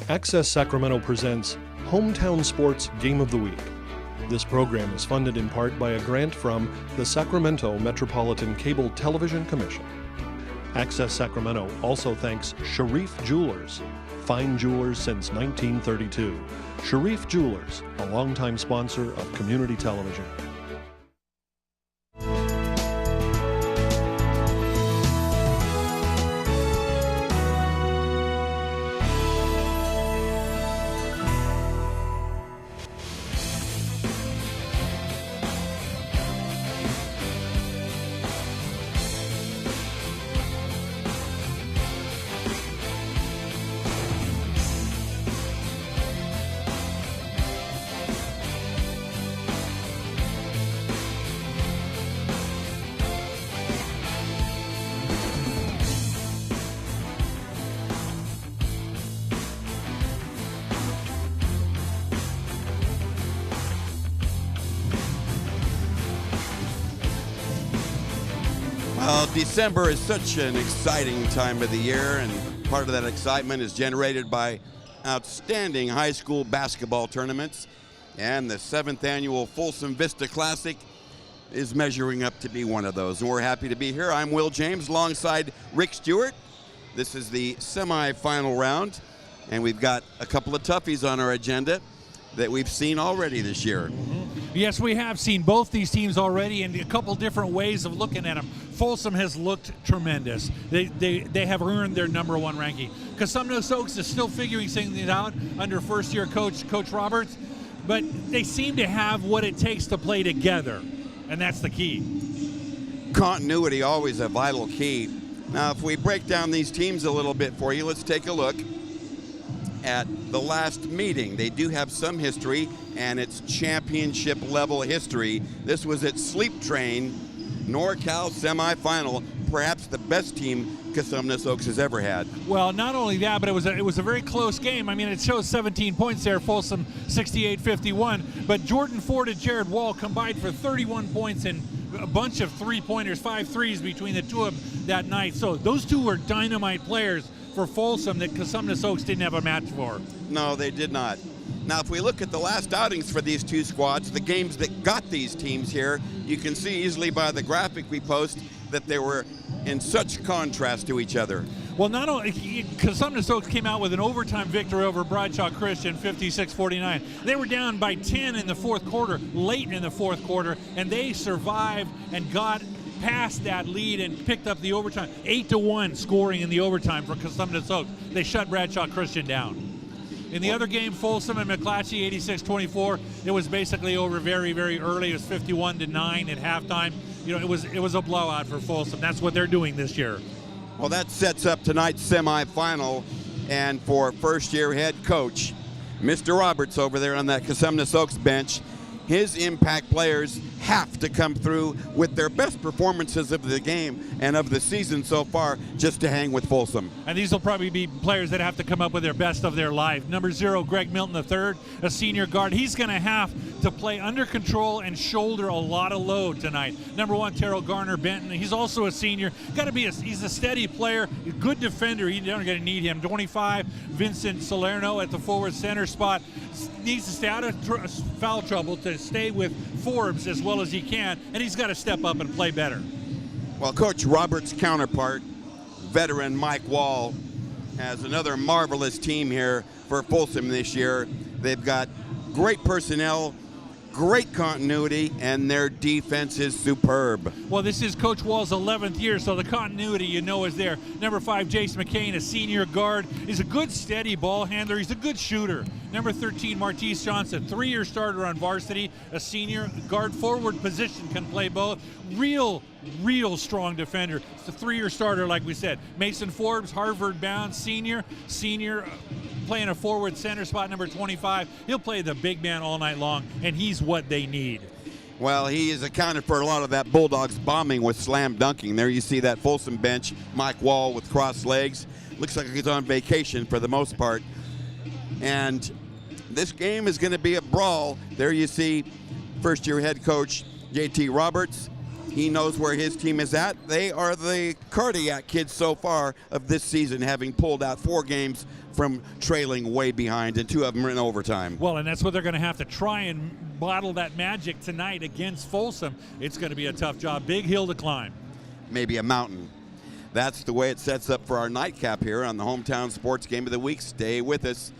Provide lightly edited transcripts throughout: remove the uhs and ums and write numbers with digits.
Access Sacramento presents Hometown Sports Game of the Week. This program is funded in part by a grant from the Sacramento Metropolitan Cable Television Commission. Access Sacramento also thanks Sharif Jewelers, fine jewelers since 1932. Sharif Jewelers, a longtime sponsor of community television. Well, December is such an exciting time of the year, and part of that excitement is generated by outstanding high school basketball tournaments, and the 7th annual Folsom-Vista Classic is measuring up to be one of those, and we're happy to be here. I'm Will James alongside Rick Stewart. This is the semifinal round, and we've got a couple of toughies on our agenda that we've seen already this year. Yes, we have seen both these teams already in a couple different ways of looking at them. Folsom has looked tremendous. They have earned their #1 ranking. Cosumnes Oaks is still figuring things out under first-year Coach Roberts, but they seem to have what it takes to play together, and that's the key. Continuity, always a vital key. Now, if we break down these teams a little bit for you, let's take a look at the last meeting. They do have some history, and it's championship level history. This was at Sleep Train, NorCal semifinal, perhaps the best team Cosumnes Oaks has ever had. Well, not only that, but it was a very close game. I mean, it shows 17 points there, Folsom 68-51, but Jordan Ford and Jared Wall combined for 31 points and a bunch of three-pointers, 5 threes between the two of them that night. So those two were dynamite players for Folsom that Cosumnes Oaks didn't have a match for. No, they did not. Now, if we look at the last outings for these two squads, the games that got these teams here, you can see easily by the graphic we post that they were in such contrast to each other. Well, not only Cosumnes Oaks came out with an overtime victory over Bradshaw Christian, 56-49. They were down by 10 in the fourth quarter, late in the fourth quarter, and they survived and got past that lead and picked up the overtime. 8-1 scoring in the overtime for Cosumnes Oaks. They shut Bradshaw Christian down. In the other game, Folsom and McClatchy, 86-24. It was basically over very, very early. It was 51-9 at halftime. You know, it was a blowout for Folsom. That's what they're doing this year. Well, that sets up tonight's semifinal, and for first-year head coach, Mr. Roberts over there on that Cosumnes Oaks bench, his impact players have to come through with their best performances of the game and of the season so far just to hang with Folsom. And these will probably be players that have to come up with their best of their life. Number 0, Greg Milton III, a senior guard. He's going to have to play under control and shoulder a lot of load tonight. Number 1, Terrell Garner Benton. He's also a senior. He's a steady player, a good defender. You're not going to need him. 25, Vincent Salerno at the forward center spot. Needs to stay out of foul trouble to stay with Forbes as well as he can, and he's got to step up and play better. Well, Coach Roberts' counterpart, veteran Mike Wall, has another marvelous team here for Folsom this year. They've got great personnel, great continuity, and their defense is superb. Well, this is Coach Wall's 11th year, so the continuity you know is there. Number 5, Jace McCain, a senior guard, is a good steady ball handler. He's a good shooter. Number 13, Martise Johnson, 3-year starter on varsity, a senior guard forward position, can play both. Real strong defender. It's a 3-year starter, like we said. Mason Forbes, Harvard bound, senior, playing a forward center spot, number 25. He'll play the big man all night long, and he's what they need. Well, he has accounted for a lot of that Bulldogs bombing with slam dunking. There you see that Folsom bench, Mike Wall with crossed legs. Looks like he's on vacation for the most part. And this game is going to be a brawl. There you see first-year head coach JT Roberts. He knows where his team is at. They are the cardiac kids so far of this season, having pulled out 4 games from trailing way behind, and 2 of them are in overtime. Well, and that's what they're going to have to try and bottle that magic tonight against Folsom. It's going to be a tough job. Big hill to climb. Maybe a mountain. That's the way it sets up for our nightcap here on the Hometown Sports Game of the Week. Stay with us.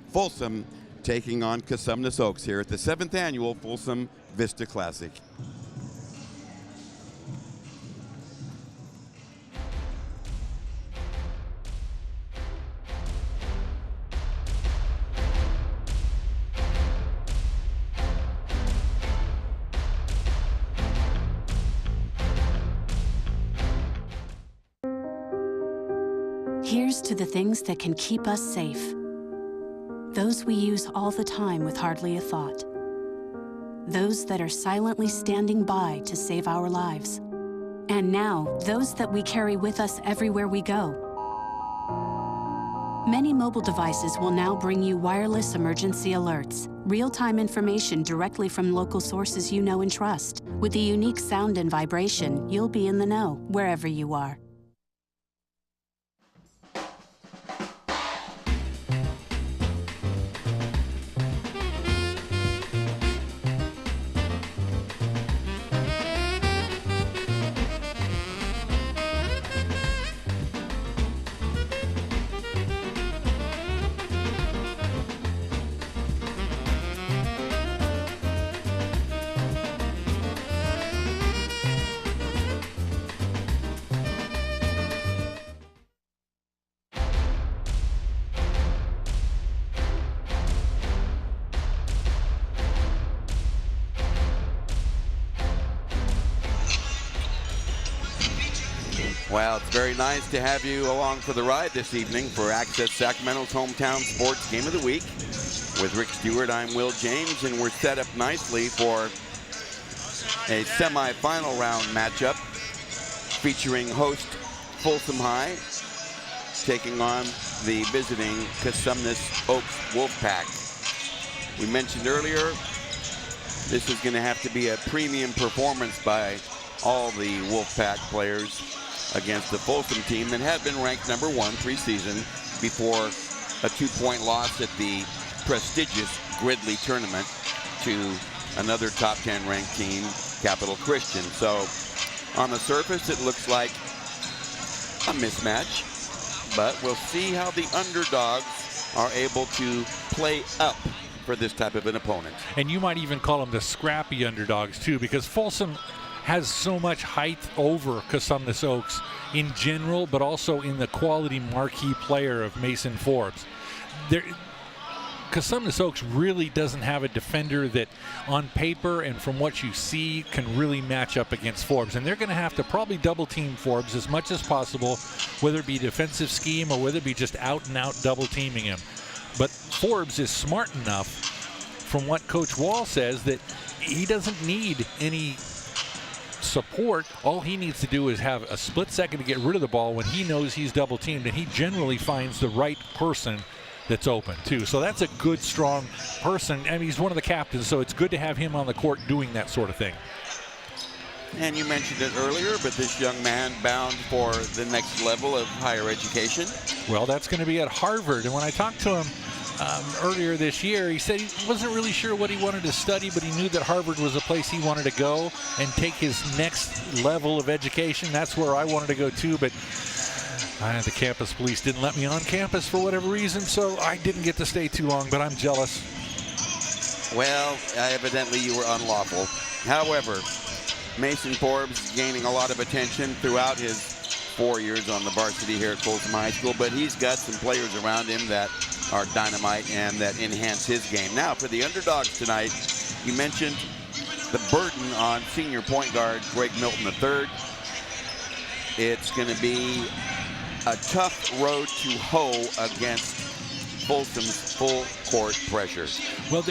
Folsom taking on Cosumnes Oaks here at the 7th annual Folsom-Vista Classic. Here's to the things that can keep us safe. Those we use all the time with hardly a thought. Those that are silently standing by to save our lives. And now, those that we carry with us everywhere we go. Many mobile devices will now bring you wireless emergency alerts, real-time information directly from local sources you know and trust. With the unique sound and vibration, you'll be in the know wherever you are. Well, it's very nice to have you along for the ride this evening for Access Sacramento's Hometown Sports Game of the Week. With Rick Stewart, I'm Will James, and we're set up nicely for a semi-final round matchup featuring host Folsom High taking on the visiting Cosumnes Oaks Wolfpack. We mentioned earlier, this is going to have to be a premium performance by all the Wolfpack players against the Folsom team that had been ranked #1 preseason before a 2-point loss at the prestigious Gridley tournament to another top 10 ranked team, Capital Christian. So on the surface, it looks like a mismatch, but we'll see how the underdogs are able to play up for this type of an opponent. And you might even call them the scrappy underdogs too, because Folsom has so much height over Cosumnes Oaks in general, but also in the quality marquee player of Mason Forbes. Cosumnes Oaks really doesn't have a defender that on paper and from what you see can really match up against Forbes. And they're going to have to probably double team Forbes as much as possible, whether it be defensive scheme or whether it be just out and out double teaming him. But Forbes is smart enough, from what Coach Wall says, that he doesn't need any support. All he needs to do is have a split second to get rid of the ball when he knows he's double teamed, and he generally finds the right person that's open too. So that's a good, strong person. I mean, he's one of the captains, so it's good to have him on the court doing that sort of thing. And you mentioned it earlier, but this young man bound for the next level of higher education. Well, that's going to be at Harvard. And when I talked to him earlier this year, he said he wasn't really sure what he wanted to study, but he knew that Harvard was a place he wanted to go and take his next level of education. That's where I wanted to go too, but the campus police didn't let me on campus for whatever reason, so I didn't get to stay too long, but I'm jealous. Well, evidently you were unlawful. However, Mason Forbes gaining a lot of attention throughout his 4 years on the varsity here at Folsom High School, but he's got some players around him that are dynamite and that enhance his game. Now, for the underdogs tonight, you mentioned the burden on senior point guard Greg Milton III. It's going to be a tough road to hoe against Folsom's full court pressure. Well,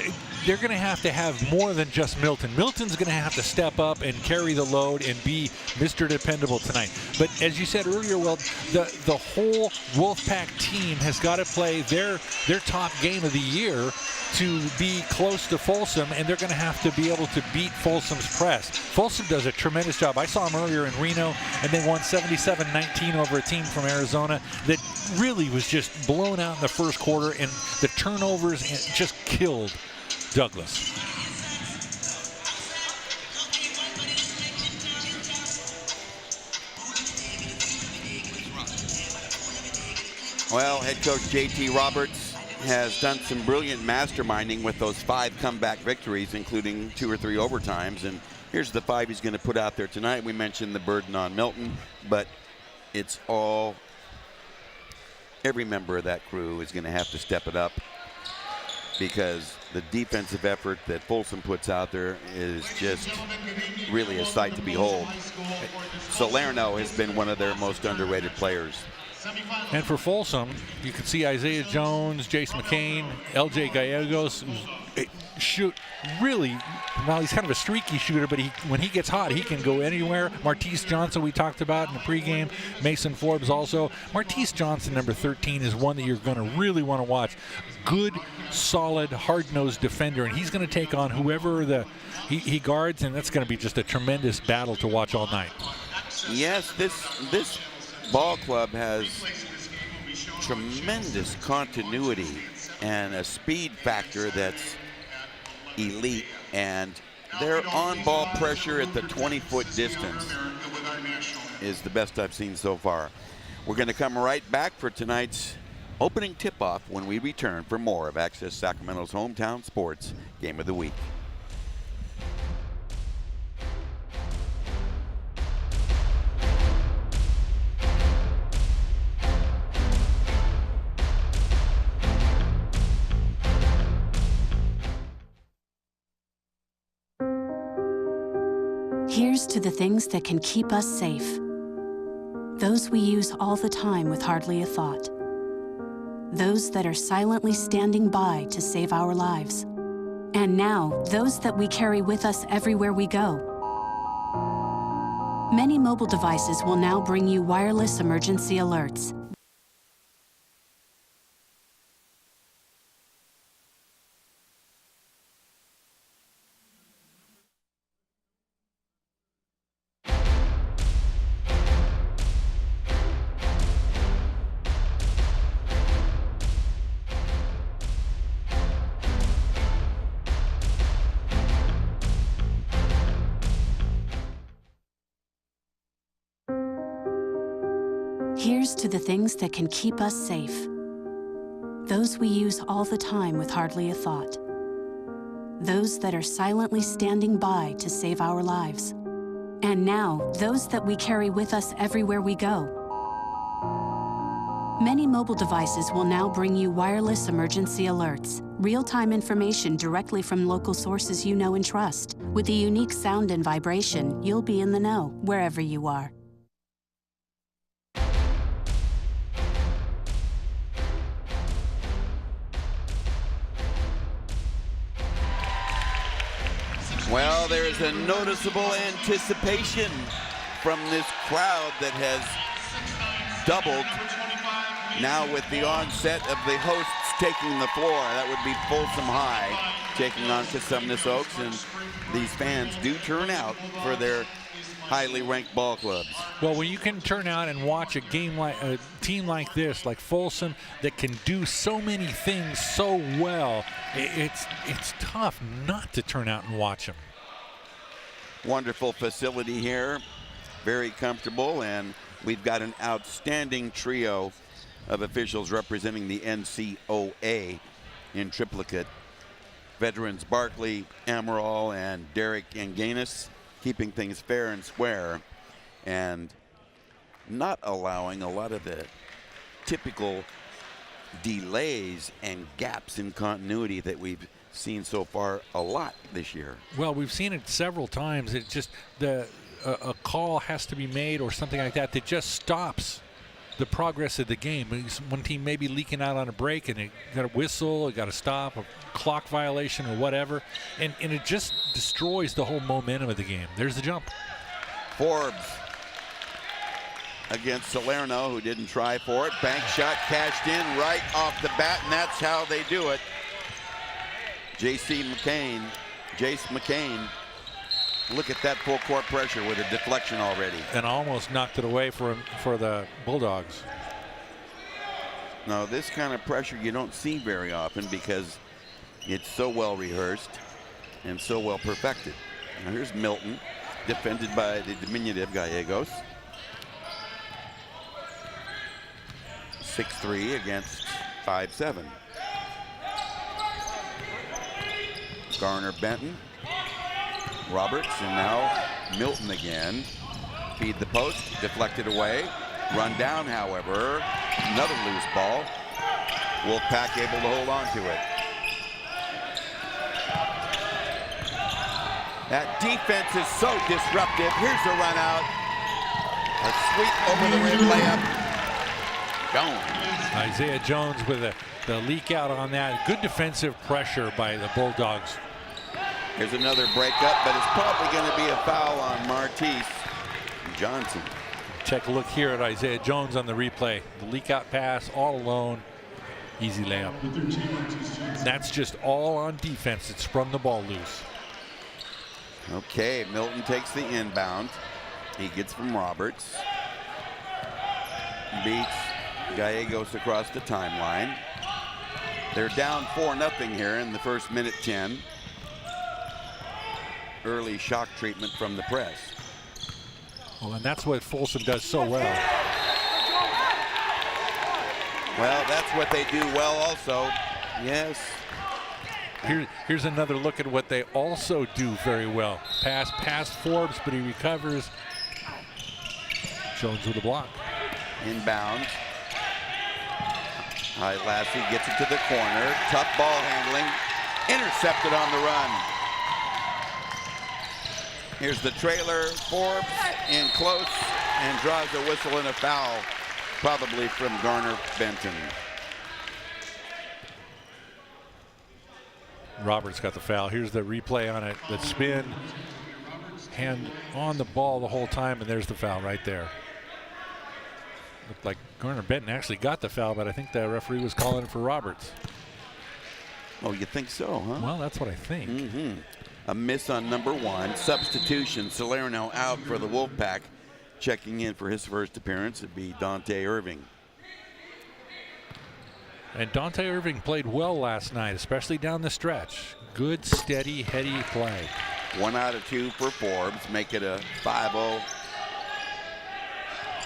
they're going to have more than just Milton. Milton's going to have to step up and carry the load and be Mr. Dependable tonight. But as you said earlier, Will, the whole Wolfpack team has got to play their top game of the year to be close to Folsom, and they're going to have to be able to beat Folsom's press. Folsom does a tremendous job. I saw them earlier in Reno, and they won 77-19 over a team from Arizona that really was just blown out in the first quarter, and the turnovers just killed Douglas. Well, head coach J.T. Roberts has done some brilliant masterminding with those 5 comeback victories, including 2 or 3 overtimes. And here's the 5 he's going to put out there tonight. We mentioned the burden on Milton, but it's all, every member of that crew is going to have to step it up, because the defensive effort that Folsom puts out there is just really a sight to behold. Salerno has been one of their most underrated players. And for Folsom, you can see Isaiah Jones, Jace McCain, LJ Gallegos shoot really, well, he's kind of a streaky shooter, but when he gets hot, he can go anywhere. Martise Johnson, we talked about in the pregame. Mason Forbes also. Martise Johnson, number 13, is one that you're going to really want to watch. Good, solid, hard-nosed defender, and he's going to take on whoever he guards, and that's going to be just a tremendous battle to watch all night. Yes, this ball club has tremendous continuity and a speed factor that's elite, and their on-ball pressure at the 20-foot distance is the best I've seen so far. We're going to come right back for tonight's opening tip-off when we return for more of Access Sacramento's Hometown Sports Game of the Week. Here's to the things that can keep us safe. Those we use all the time with hardly a thought. Those that are silently standing by to save our lives. And now, those that we carry with us everywhere we go. Many mobile devices will now bring you wireless emergency alerts. Here's to the things that can keep us safe. Those we use all the time with hardly a thought. Those that are silently standing by to save our lives. And now, those that we carry with us everywhere we go. Many mobile devices will now bring you wireless emergency alerts, real-time information directly from local sources you know and trust. With the unique sound and vibration, you'll be in the know wherever you are. Well, there is a noticeable anticipation from this crowd that has doubled now with the onset of the hosts taking the floor. That would be Folsom High taking on Cosumnes Oaks, and these fans do turn out for their highly ranked ball clubs. Well, when you can turn out and watch a game like a team like this, like Folsom, that can do so many things so well, it's tough not to turn out and watch them. Wonderful facility here, very comfortable, and we've got an outstanding trio of officials representing the NCOA in triplicate. Veterans Barkley, Amaral, and Derek Anganis, keeping things fair and square and not allowing a lot of the typical delays and gaps in continuity that we've seen so far a lot this year. Well, we've seen it several times. It just a call has to be made or something like that that just stops the progress of the game. One team may be leaking out on a break, and it got a whistle, it got a stop, a clock violation, or whatever, and it just destroys the whole momentum of the game. There's the jump. Forbes against Salerno, who didn't try for it. Bank shot cashed in right off the bat, and that's how they do it. Jace McCain. Look at that full court pressure with a deflection already. And almost knocked it away for the Bulldogs. Now, this kind of pressure you don't see very often because it's so well rehearsed and so well perfected. Now here's Milton, defended by the diminutive Gallegos. 6'3" against 5'7". Garner Benton. Roberts, and now Milton again. Feed the post, deflected away. Run down, however. Another loose ball. Wolfpack able to hold on to it. That defense is so disruptive. Here's a run out. A sweep over the rim layup. Jones. Isaiah Jones with the leak out on that. Good defensive pressure by the Bulldogs. Here's another breakup, but it's probably going to be a foul on Martise Johnson. Check a look here at Isaiah Jones on the replay. The leak out pass all alone. Easy layup. That's just all on defense. It sprung the ball loose. Okay, Milton takes the inbound. He gets from Roberts. Beats Gallegos across the timeline. They're down 4-0 here in the first minute 10. Early shock treatment from the press. Well, and that's what Folsom does so well. Well, that's what they do well also. Yes. Here's another look at what they also do very well. Pass past Forbes, but he recovers. Jones with a block. Inbound. Lassie gets it to the corner. Tough ball handling. Intercepted on the run. Here's the trailer. Forbes in close and draws a whistle and a foul, probably from Garner Benton. Roberts got the foul. Here's the replay on it. The spin, hand on the ball the whole time, and there's the foul right there. Looked like Garner Benton actually got the foul, but I think the referee was calling it for Roberts. Oh, you think so, huh? Well, that's what I think. A miss on number 1. Substitution, Salerno out for the Wolfpack. Checking in for his first appearance would be Dante Irving. And Dante Irving played well last night, especially down the stretch. Good, steady, heady play. 1 out of 2 for Forbes, make it a 5-0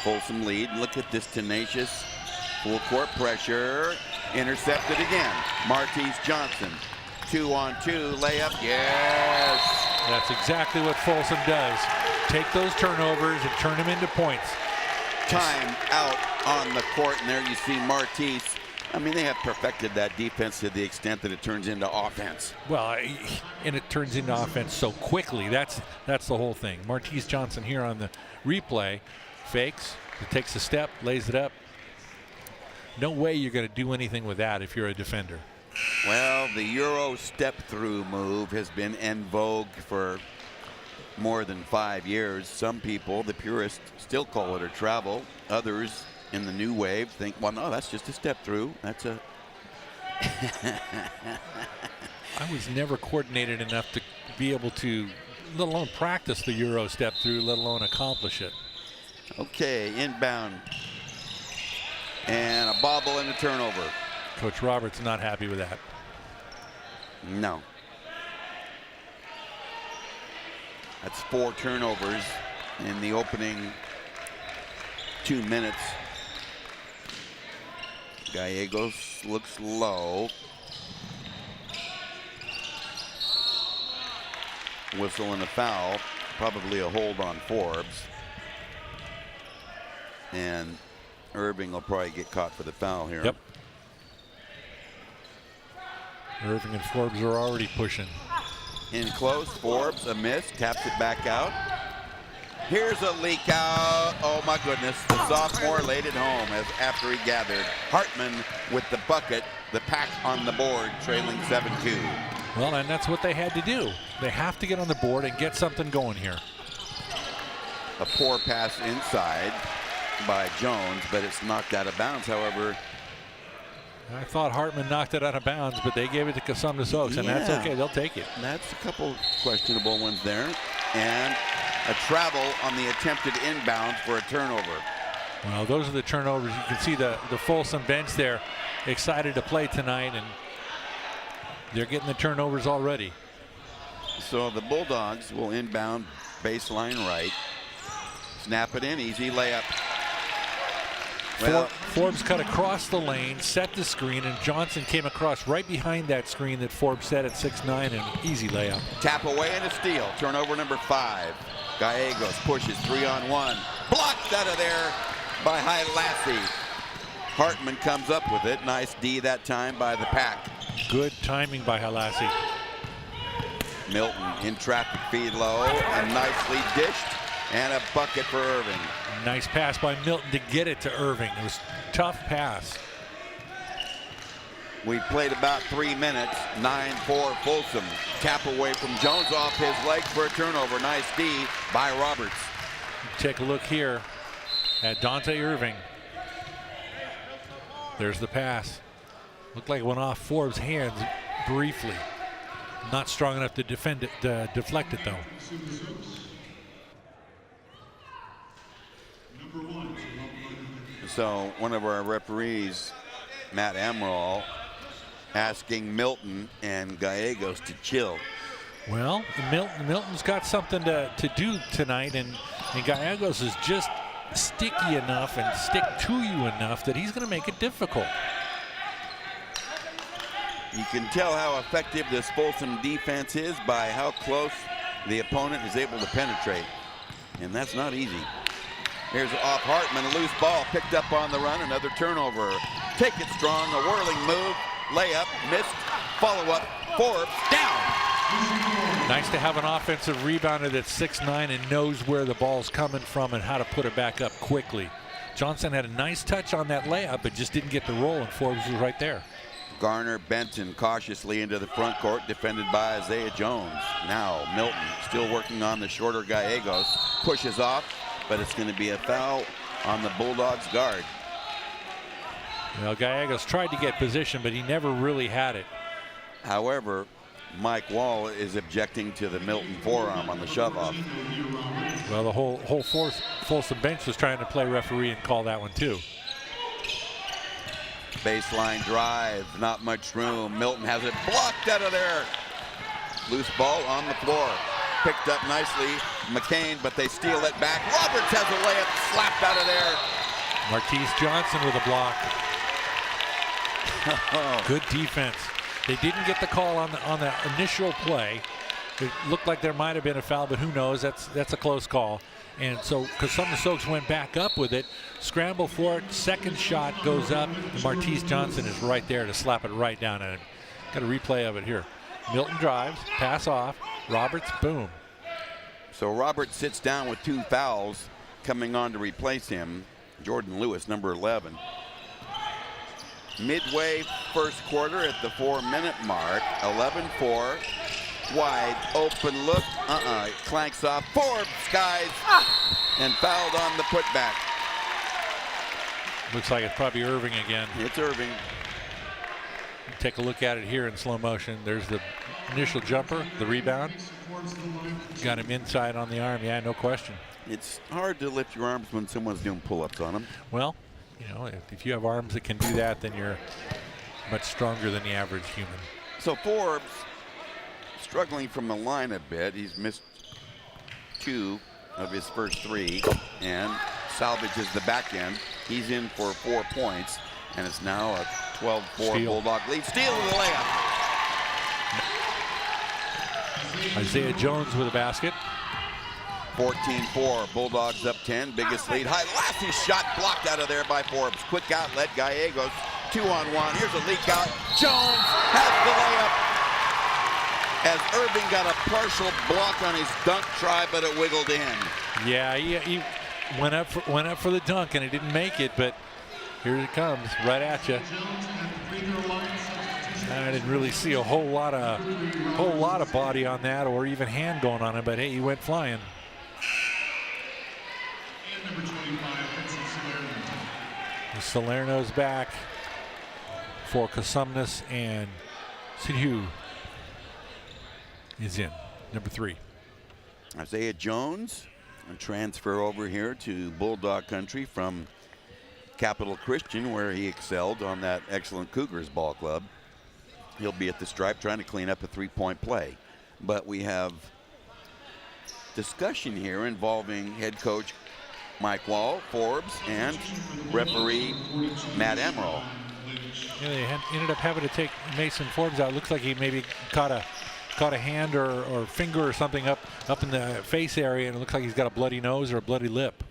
Folsom lead. Look at this tenacious full court pressure. Intercepted again. Martise Johnson. 2-on-2 layup. Yes. That's exactly what Folsom does. Take those turnovers and turn them into points. Time out on the court, and there you see Martise. I mean, they have perfected that defense to the extent that it turns into offense. Well, and it turns into offense so quickly. That's the whole thing. Martise Johnson here on the replay. Fakes, he takes a step, lays it up. No way you're going to do anything with that if you're a defender. Well, the Euro step-through move has been en vogue for more than 5 years. Some people, the purists, still call it a travel. Others in the new wave think, well, no, that's just a step-through. That's a... I was never coordinated enough to be able to, let alone practice the Euro step-through, let alone accomplish it. Okay, inbound. And a bobble and a turnover. Coach Roberts not happy with that. No. That's 4 turnovers in the opening 2 minutes. Gallegos looks low. Whistle and a foul. Probably a hold on Forbes. And Irving will probably get caught for the foul here. Yep. Irving and Forbes are already pushing. In close, Forbes a miss, taps it back out. Here's a leak out. Oh my goodness. The sophomore laid it home after he gathered. Hartman with the bucket. The Pack on the board, trailing 7-2. Well, and that's what they had to do. They have to get on the board and get something going here. A poor pass inside by Jones, but it's knocked out of bounds. However, I thought Hartman knocked it out of bounds, but they gave it to Cosumnes Oaks, and that's okay. They'll take it. That's a couple questionable ones there. And a travel on the attempted inbound for a turnover. Well, those are the turnovers. You can see the Folsom bench there excited to play tonight, and they're getting the turnovers already. So the Bulldogs will inbound baseline right. Snap it in, easy layup. Well, Forbes cut across the lane, set the screen, and Johnson came across right behind that screen that Forbes set at 6'9", and easy layup. Tap away and a steal. Turnover number 5. Gallegos pushes 3-on-1. Blocked out of there by Hilassi. Hartman comes up with it. Nice D that time by the Pack. Good timing by Hilassi. Milton in traffic, feed low, and nicely dished. And a bucket for Irving. Nice pass by Milton to get it to Irving. It was a tough pass. We played about 3 minutes. 9-4 Folsom. Tap away from Jones off his legs for a turnover. Nice D by Roberts. Take a look here at Dante Irving. There's the pass. Looked like it went off Forbes' hands briefly. Not strong enough to defend it, deflect it though. So one of our referees, Matt Amaral, asking Milton and Gallegos to chill. Well, Milton's got something to do tonight, and Gallegos is just sticky enough and stick to you enough that he's going to make it difficult. You can tell how effective this Folsom defense is by how close the opponent is able to penetrate, and that's not easy. Here's off Hartman, a loose ball picked up on the run, another turnover. Take it strong, a whirling move, layup, missed, follow-up, Forbes, down. Nice to have an offensive rebounder that's 6'9" and knows where the ball's coming from and how to put it back up quickly. Johnson had a nice touch on that layup, but just didn't get the roll, and Forbes was right there. Garner Benton cautiously into the front court, defended by Isaiah Jones. Now Milton still working on the shorter Gallegos, pushes off, but it's going to be a foul on the Bulldogs guard. Well, Gallegos tried to get position, but he never really had it. However, Mike Wall is objecting to the Milton forearm on the shove-off. Well, the whole Folsom bench was trying to play referee and call that one too. Baseline drive, not much room. Milton has it blocked out of there. Loose ball on the floor. Picked up nicely, McCain, but they steal it back. Roberts has a layup slapped out of there. Martise Johnson with a block. Good defense. They didn't get the call on the initial play. It looked like there might have been a foul, but who knows? That's a close call. And so Cosumnes Oaks went back up with it, scramble for it, second shot goes up, and Martise Johnson is right there to slap it right down at him. Got a replay of it here. Milton drives, pass off, Roberts, boom. So Roberts sits down with 2 fouls. Coming on to replace him, Jordan Lewis, number 11. Midway first quarter at the 4-minute mark, 11-4. Wide open look, it clanks off Forbes, skies, and fouled on the putback. Looks like it's probably Irving again. It's Irving. Take a look at it here in slow motion. There's the initial jumper, the rebound. Got him inside on the arm, yeah, no question. It's hard to lift your arms when someone's doing pull-ups on them. Well, you know, if you have arms that can do that, then you're much stronger than the average human. So Forbes struggling from the line a bit. He's missed 2 of his first 3 and salvages the back end. He's in for 4 points, and it's now a 12-4 Bulldog lead. Steal of the layup. Isaiah Jones with a basket. 14-4, Bulldogs up 10, biggest lead. Hilassi's shot blocked out of there by Forbes. Quick outlet, Gallegos, 2-on-1. Here's a leak out. Jones has the layup. as Irving got a partial block on his dunk try, but it wiggled in. Yeah, he went up for the dunk, and he didn't make it, but here it comes, right at you. I didn't really see a whole lot of body on that, or even hand going on it, but hey, he went flying. Salerno's back for Cosumnes, and Sidhu is in, number 3. Isaiah Jones, a transfer over here to Bulldog country from Capital Christian, where he excelled on that excellent Cougars ball club. He'll be at the stripe trying to clean up a three-point play. But we have discussion here involving head coach Mike Wall, Forbes, and referee Matt Emerald. Yeah, they ended up having to take Mason Forbes out. Looks like he maybe caught a hand or finger or something up in the face area, and it looks like he's got a bloody nose or a bloody lip.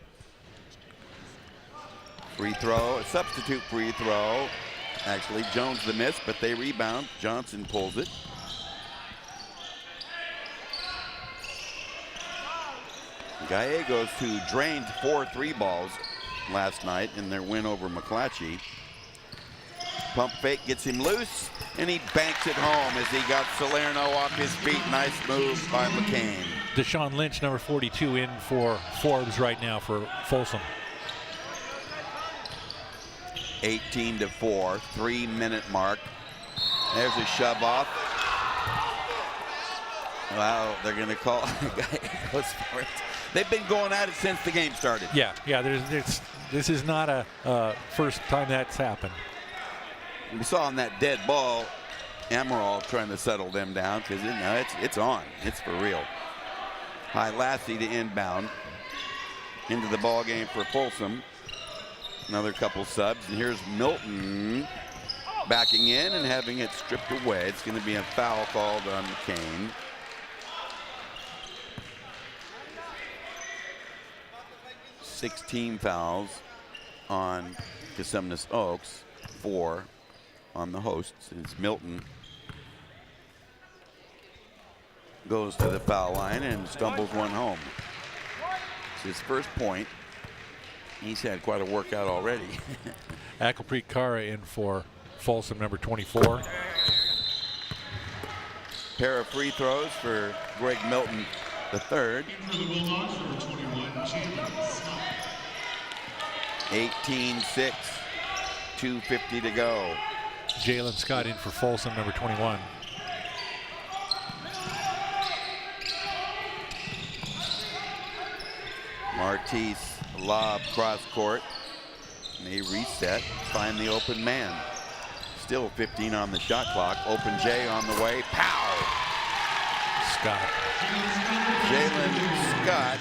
Free throw, a substitute free throw. Actually, Jones the miss, but they rebound. Johnson pulls it. Gallegos, who drained 4 3-balls last night in their win over McClatchy. Pump fake gets him loose, and he banks it home as he got Salerno off his feet. Nice move by McCain. Deshaun Lynch, number 42, in for Forbes right now for Folsom. 18-4, 3-minute mark. There's a shove off. Wow, they're going to call Gallegos for it. They've been going at it since the game started. Yeah. This is not a first time that's happened. We saw on that dead ball, Emerald trying to settle them down because it's on. It's for real. High Lassie to inbound into the ball game for Folsom. Another couple subs, and here's Milton backing in and having it stripped away. It's going to be a foul called on McCain. Sixteen fouls on Cosumnes Oaks, 4 on the hosts. It's Milton goes to the foul line and stumbles one home. It's his first point. He's had quite a workout already. Akelpreet Kara in for Folsom, number 24. Pair of free throws for Greg Milton III. 18-6, 2:50 to go. Jalen Scott in for Folsom, number 21. Martise lob cross court. And they reset, find the open man. Still 15 on the shot clock. Open J on the way. Pow! Scott. Jalen Scott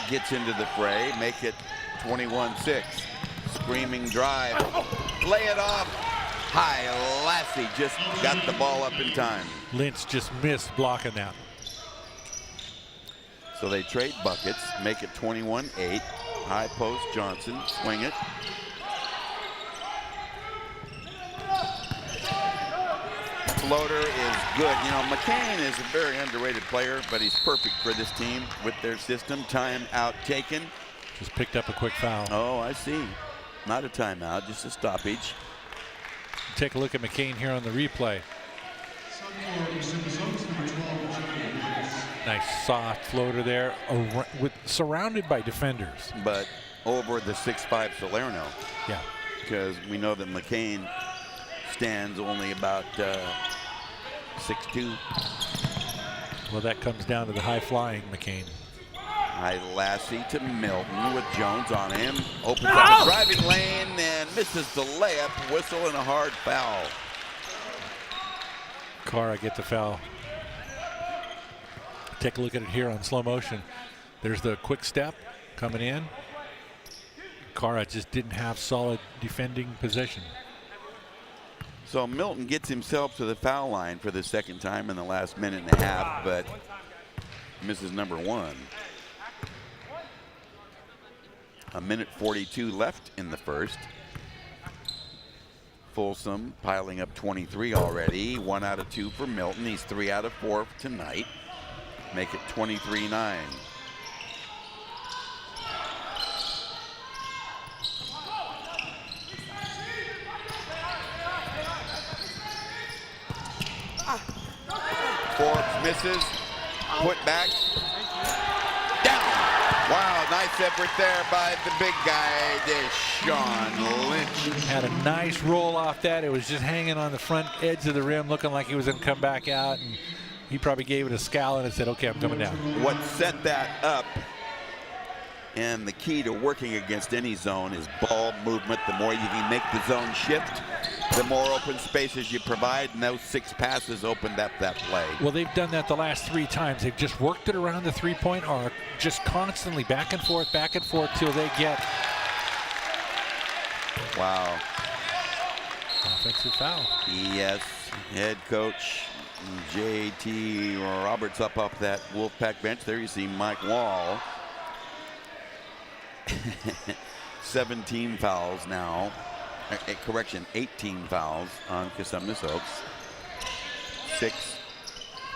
gets into the fray. Make it 21-6. Screaming drive. Lay it off. High Lassie just got the ball up in time. Lynch just missed blocking that. So they trade buckets, make it 21-8. High post Johnson, swing it. Floater is good. You know, McCain is a very underrated player, but he's perfect for this team with their system. Time out taken. Just picked up a quick foul. Oh, I see. Not a timeout, just a stoppage. Take a look at McCain here on the replay. Nice soft floater there, surrounded by defenders. But over the 6'5" Salerno. Yeah. Because we know that McCain stands only about 6'2". Well, that comes down to the high-flying McCain. High Lassie to Milton with Jones on him. Opens up a driving lane and misses the layup. Whistle and a hard foul. Kara gets the foul. Take a look at it here on slow motion. There's the quick step coming in. Kara just didn't have solid defending position. So Milton gets himself to the foul line for the second time in the last minute and a half, but misses number 1. A minute 42 left in the first. Folsom piling up 23 already. 1 out of 2 for Milton. He's 3 out of 4 tonight. Make it 23-9. Forbes misses. Put back. Down. Wow, nice effort there by the big guy, Deshaun Lynch. Had a nice roll off that. It was just hanging on the front edge of the rim, looking like he was going to come back out. And he probably gave it a scowl and said, okay, I'm coming down. What set that up, and the key to working against any zone, is ball movement. The more you can make the zone shift, the more open spaces you provide, and those 6 passes opened up that play. Well, they've done that the last 3 times. They've just worked it around the 3-point arc, just constantly back and forth till they get. Wow. Offensive foul. Yes, head coach J.T. Roberts up off that Wolfpack bench. There you see Mike Wall. 17 fouls now. Correction, 18 fouls on Cosumnes Oaks. 6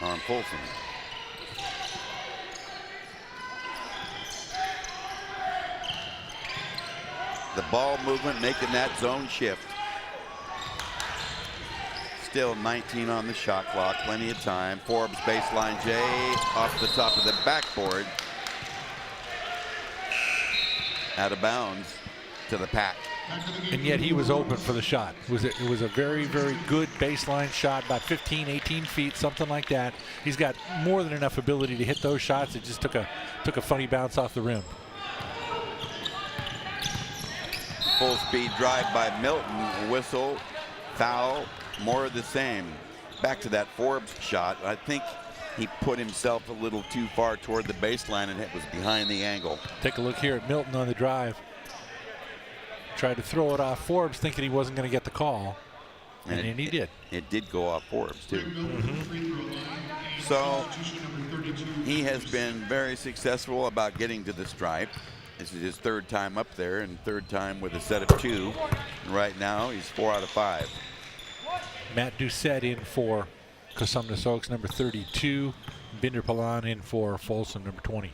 on Folsom. The ball movement making that zone shift. Still 19 on the shot clock, plenty of time. Forbes baseline J off the top of the backboard. Out of bounds to the pack. And yet he was open for the shot. It was a very, very good baseline shot, about 15, 18 feet, something like that. He's got more than enough ability to hit those shots. It just took a funny bounce off the rim. Full speed drive by Milton. Whistle, foul, more of the same. Back to that Forbes shot. I think he put himself a little too far toward the baseline, and it was behind the angle. Take a look here at Milton on the drive. Tried to throw it off Forbes, thinking he wasn't going to get the call, and then he did. It did go off Forbes too. So he has been very successful about getting to the stripe. This is his 3rd time up there, and 3rd time with a set of 2. And right now he's 4 out of 5. Matt Doucette in for Cosumnes Oaks, number 32. Binder Palan in for Folsom, number 20.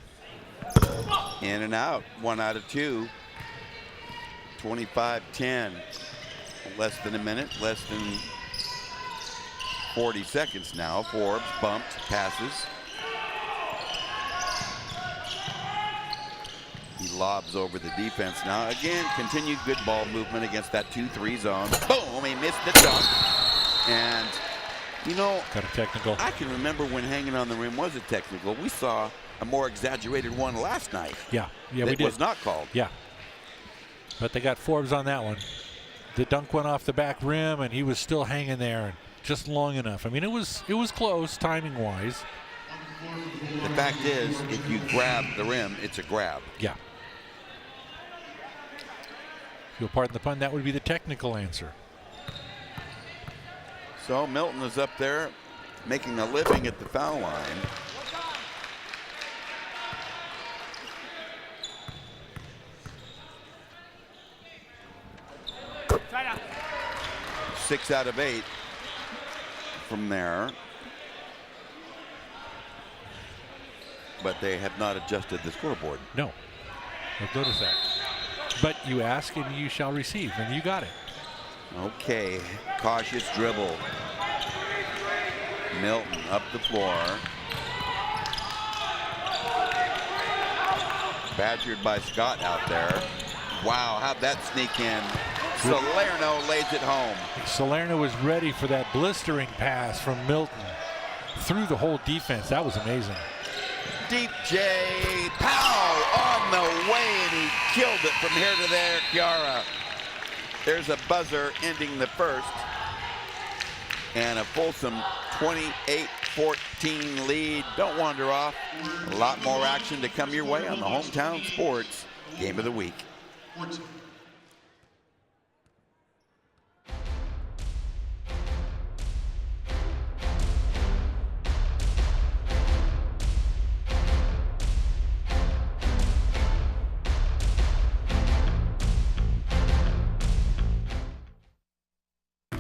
In and out, 1 out of 2. 25-10. Less than a minute, less than 40 seconds now. Forbes bumped, passes. He lobs over the defense now. Again, continued good ball movement against that 2-3 zone. Boom, he missed the dunk. And, you know, got a technical. I can remember when hanging on the rim was a technical. We saw a more exaggerated one last night. Yeah, we did. It was not called. Yeah. But they got Forbes on that one. The dunk went off the back rim, and he was still hanging there just long enough. I mean, it was close timing-wise. The fact is, if you grab the rim, it's a grab. Yeah. If you'll pardon the pun, that would be the technical answer. So Milton is up there making a living at the foul line. China. 6 out of 8 from there. But they have not adjusted the scoreboard. No, I've noticed that. But you ask and you shall receive, and you got it. Okay, cautious dribble. Milton up the floor. Badgered by Scott out there. Wow, how'd that sneak in? Salerno lays it home. Salerno was ready for that blistering pass from Milton through the whole defense. That was amazing. Deep J, pow, on the way, and he killed it from here to there, Chiara. There's a buzzer ending the first. And a Folsom 28-14 lead. Don't wander off. A lot more action to come your way on the Hometown Sports Game of the Week.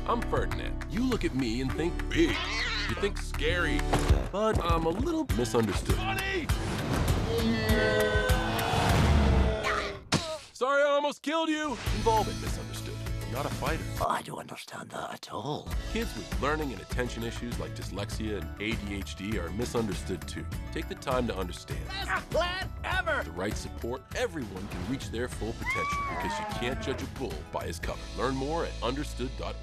I'm Ferdinand. You look at me and think big. You think scary. But I'm a little misunderstood. Sorry, I almost killed you. We've all been misunderstood. I'm not a fighter. I don't understand that at all. Kids with learning and attention issues like dyslexia and ADHD are misunderstood too. Take the time to understand. Best plan ever! With the right support, everyone can reach their full potential because you can't judge a bull by his cover. Learn more at understood.org.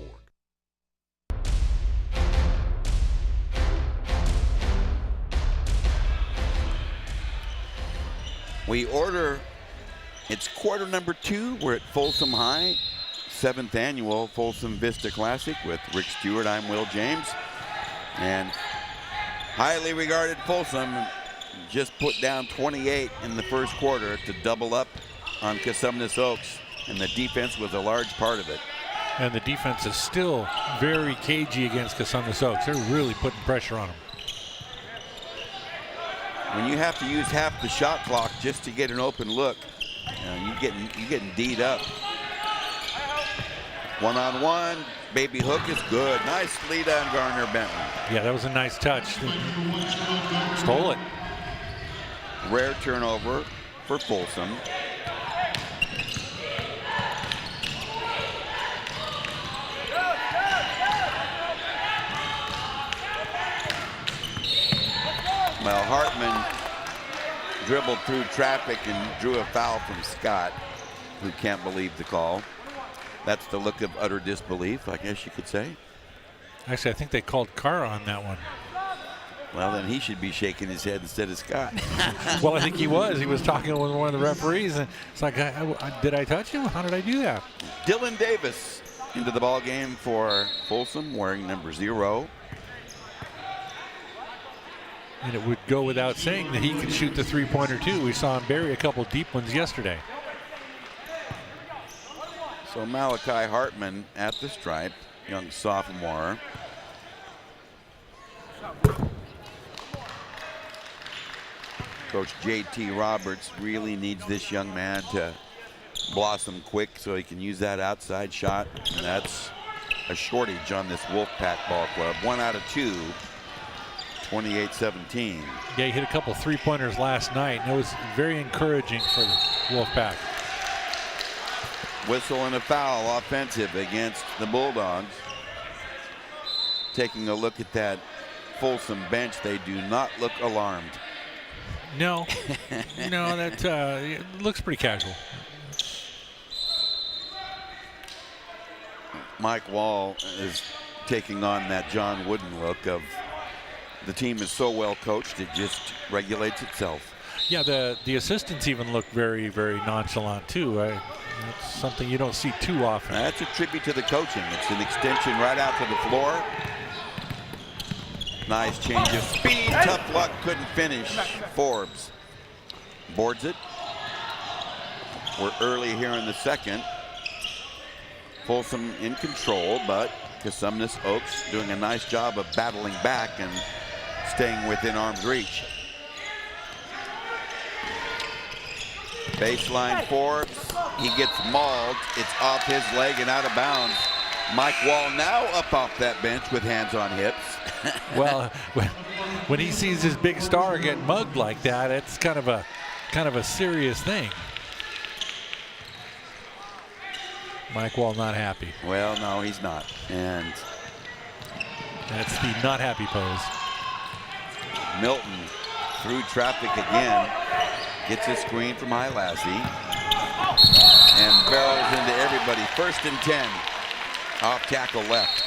We order, it's quarter number 2. We're at Folsom High, 7th annual Folsom-Vista Classic with Rick Stewart. I'm Will James. And highly regarded Folsom just put down 28 in the first quarter to double up on Cosumnes Oaks. And the defense was a large part of it. And the defense is still very cagey against Cosumnes Oaks. They're really putting pressure on them. When you have to use half the shot clock just to get an open look, you're getting D'd up. One-on-one, baby hook is good. Nicely done, Garner Benton. Yeah, that was a nice touch. Stole it. Rare turnover for Folsom. Well, Hartman dribbled through traffic and drew a foul from Scott, who can't believe the call. That's the look of utter disbelief, I guess you could say. Actually, I think they called Carr on that one. Well, then he should be shaking his head instead of Scott. Well, I think he was. He was talking with one of the referees, and it's like, did I touch him? How did I do that? Dylan Davis into the ball game for Folsom, wearing number 0. And it would go without saying that he could shoot the three-pointer too. We saw him bury a couple deep ones yesterday. So Malachi Hartman at the stripe, young sophomore. Coach J.T. Roberts really needs this young man to blossom quick so he can use that outside shot. And that's a shortage on this Wolfpack ball club. 1 out of 2. 28-17. Yeah, he hit a couple three-pointers last night, and it was very encouraging for the Wolfpack. Whistle and a foul offensive against the Bulldogs. Taking a look at that Folsom bench, they do not look alarmed. No, no, that it looks pretty casual. Mike Wall is taking on that John Wooden look of the team is so well coached, it just regulates itself. Yeah, the assistants even look very, very nonchalant too. That's something you don't see too often. That's a tribute to the coaching. It's an extension right out to the floor. Nice change of speed. Tough luck, couldn't finish. Forbes boards it. We're early here in the second. Folsom in control, but Cosumnes Oaks doing a nice job of battling back and staying within arm's reach. Baseline Forbes, he gets mauled. It's off his leg and out of bounds. Mike Wall now up off that bench with hands on hips. Well, when he sees his big star get mugged like that, it's kind of a serious thing. Mike Wall not happy. Well, no, he's not. And that's the not happy pose. Milton through traffic again. Gets a screen from Hilassie. And barrels into everybody. 1st and 10. Off tackle left.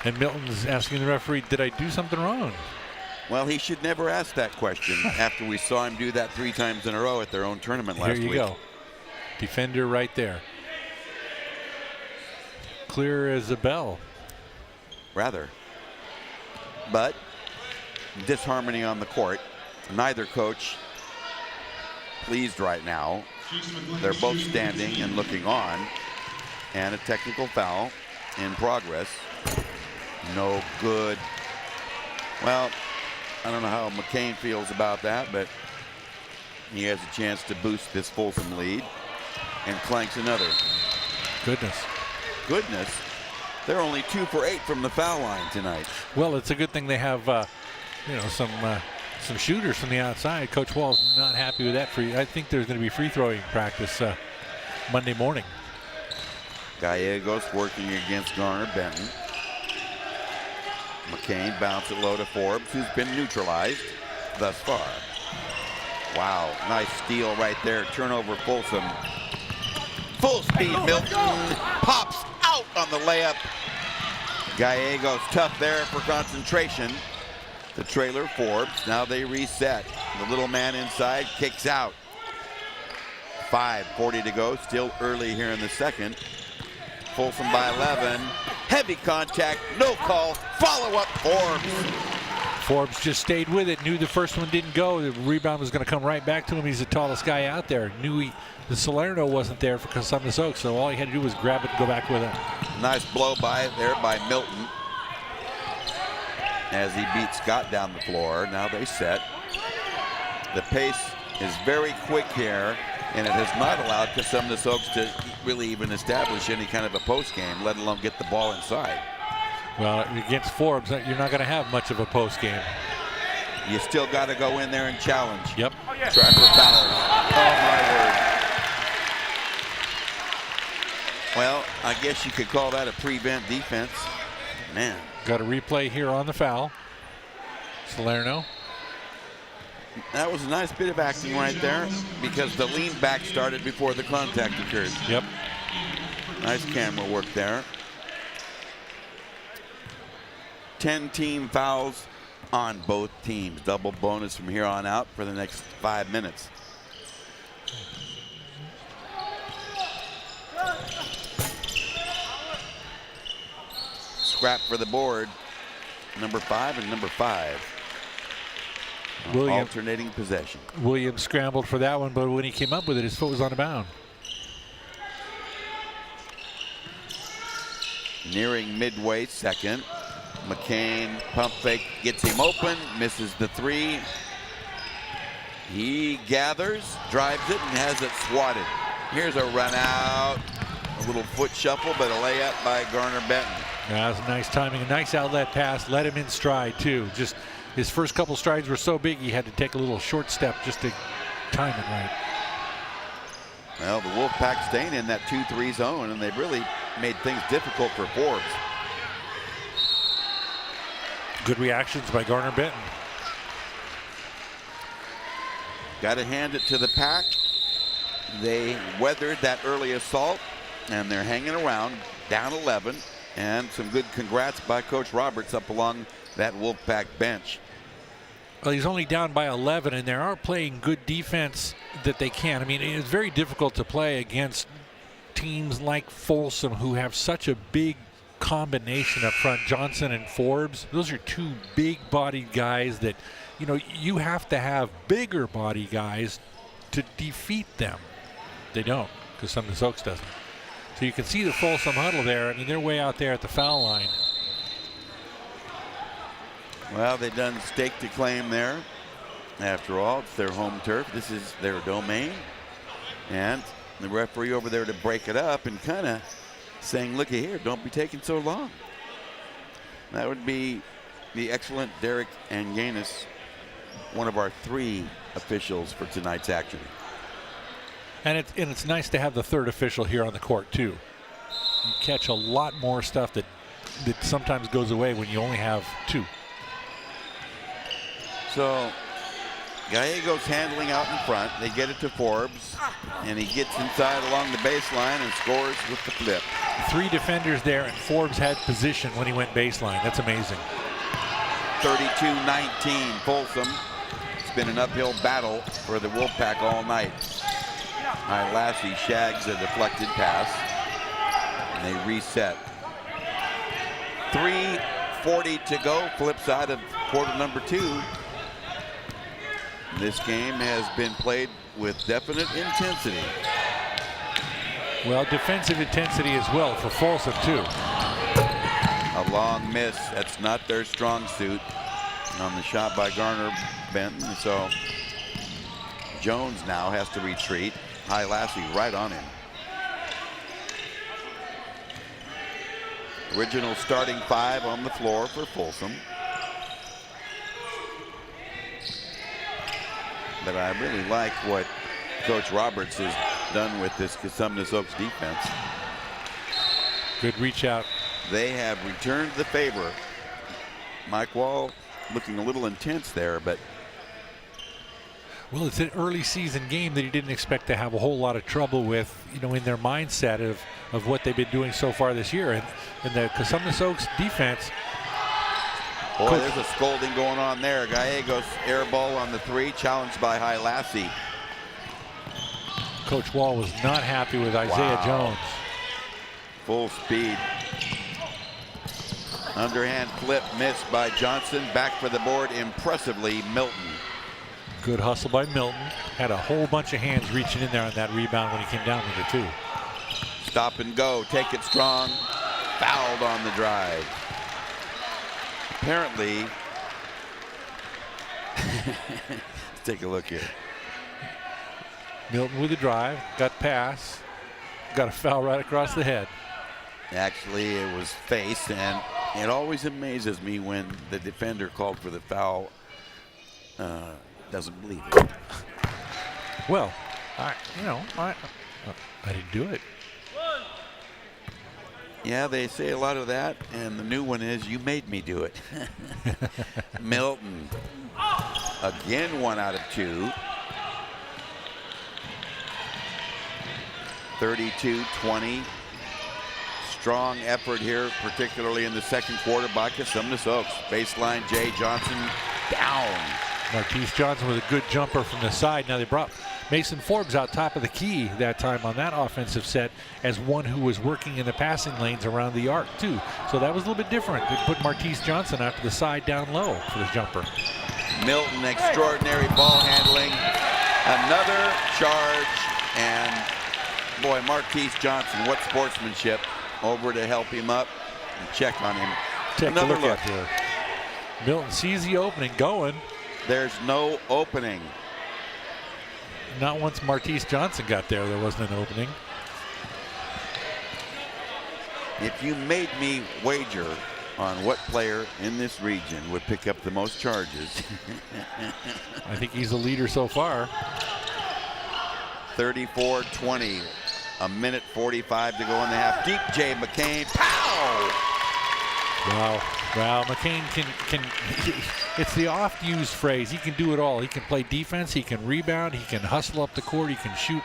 And Milton's asking the referee, did I do something wrong? Well, he should never ask that question after we saw him do that 3 times in a row at their own tournament last week. Here you go. Defender right there. Clear as a bell. Rather. But disharmony on the court. Neither coach pleased right now. They're both standing and looking on. And a technical foul in progress. No good. Well, I don't know how McCain feels about that, but he has a chance to boost this Folsom lead and clanks another. Goodness. Goodness. They're only 2 for 8 from the foul line tonight. Well, it's a good thing they have, some shooters from the outside. Coach Wall's not happy with that. I think there's going to be free throwing practice Monday morning. Gallegos working against Garner Benton. McCain bounce it low to Forbes, who's been neutralized thus far. Wow, nice steal right there. Turnover Folsom. Full speed Milton pops out on the layup. Gallegos tough there for concentration. The trailer Forbes. Now they reset. The little man inside kicks out. 5:40 to go. Still early here in the second. Folsom by 11. Heavy contact. No call. Follow up Forbes. Forbes just stayed with it. Knew the first one didn't go. The rebound was going to come right back to him. He's the tallest guy out there. Knew the Salerno wasn't there for Cosumnes Oaks, so all he had to do was grab it and go back with it. Nice blow by there by Milton as he beat Scott down the floor. Now they set. The pace is very quick here, and it has not allowed Cosumnes Oaks to really even establish any kind of a post game, let alone get the ball inside. Well, against Forbes, you're not going to have much of a post game. You still got to go in there and challenge. Yep. Try for fouls. Oh my word. Well, I guess you could call that a prevent defense. Man. Got a replay here on the foul. Salerno. That was a nice bit of acting right there because the lean back started before the contact occurred. Yep. Nice camera work there. 10 team fouls on both teams. Double bonus from here on out for the next 5 minutes. Scrap for the board. Number 5 and number 5. Alternating possession. Williams scrambled for that one, but when he came up with it, his foot was on the bound. Nearing midway, second. McCain pump fake gets him open, misses the 3. He gathers, drives it, and has it swatted. Here's a run out, a little foot shuffle, but a layup by Garner Benton. Yeah, that was nice timing, a nice outlet pass, let him in stride too. Just his first couple strides were so big he had to take a little short step just to time it right. Well, the Wolfpack staying in that 2-3 zone, and they've really made things difficult for Forbes. Good reactions by Garner Benton. Got to hand it to the Pack. They weathered that early assault, and they're hanging around, down 11, and some good congrats by Coach Roberts up along that Wolfpack bench. Well, he's only down by 11, and they are playing good defense that they can. I mean, it's very difficult to play against teams like Folsom who have such a big combination up front. Johnson and Forbes, those are two big-bodied guys that, you know, you have to have bigger body guys to defeat them. They don't, because Cosumnes Oaks doesn't. So you can see the Folsom huddle there. I mean, they're way out there at the foul line. Well, they've done stake to claim there. After all, it's their home turf. This is their domain. And the referee over there to break it up and kind of saying, looky here, don't be taking so long. That would be the excellent Derek Anganis, one of our 3 officials for tonight's action. And it's nice to have the third official here on the court too. You catch a lot more stuff that sometimes goes away when you only have 2. So Gallegos handling out in front. They get it to Forbes, and he gets inside along the baseline and scores with the flip. 3 defenders there, and Forbes had position when he went baseline. That's amazing. 32-19 Folsom. It's been an uphill battle for the Wolfpack all night. Lassie shags a deflected pass, and they reset. 3:40 to go, flip side of quarter number 2. This game has been played with definite intensity. Well, defensive intensity as well for Folsom too. A long miss. That's not their strong suit on the shot by Garner Benton. So Jones now has to retreat. Lassie right on him. Original starting 5 on the floor for Folsom. But I really like what Coach Roberts has done with this Cosumnes Oaks defense. Good reach out. They have returned the favor. Mike Wall looking a little intense there, but well, it's an early season game that he didn't expect to have a whole lot of trouble with, in their mindset of what they've been doing so far this year. And the Cosumnes Oaks defense. Boy, there's a scolding going on there. Gallegos air ball on the 3, challenged by Hilassi. Coach Wall was not happy with Isaiah Jones. Full speed. Underhand flip missed by Johnson. Back for the board impressively, Milton. Good hustle by Milton. Had a whole bunch of hands reaching in there on that rebound when he came down with it too. Stop and go, take it strong. Fouled on the drive. Apparently, let's take a look here. Milton with the drive, got pass, got a foul right across the head. Actually, it was face, and it always amazes me when the defender called for the foul doesn't believe it. Well, I didn't do it. Yeah, they say a lot of that, and the new one is, you made me do it. Milton, again 1 out of 2. 32-20. Strong effort here, particularly in the second quarter by Cosumnes Oaks. Baseline, Jay Johnson down. Marquise Johnson with a good jumper from the side. Now they brought Mason Forbes out top of the key that time on that offensive set as one who was working in the passing lanes around the arc too. So that was a little bit different. They put Marquise Johnson out to the side down low for the jumper. Milton, extraordinary ball handling. Another charge, and boy, Marquise Johnson, what sportsmanship. Over to help him up and check on him. Take Another a look here. Milton sees the opening going. There's no opening. Not once Marquise Johnson got there wasn't an opening. If you made me wager on what player in this region would pick up the most charges. I think he's the leader so far. 34-20. A minute 45 to go in the half. Deep J. McCain. Pow! Wow. McCain can it's the oft-used phrase. He can do it all. He can play defense. He can rebound. He can hustle up the court. He can shoot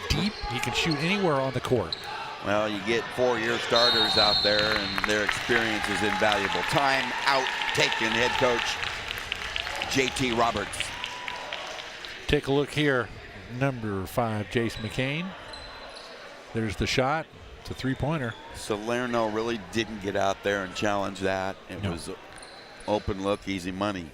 deep. He can shoot anywhere on the court. Well, you get 4-year starters out there, and their experience is invaluable. Time out taken, head coach JT Roberts. Take a look here. Number 5, Jace McCain. There's the shot. It's a 3-pointer. Salerno really didn't get out there and challenge that. It was open look, easy money.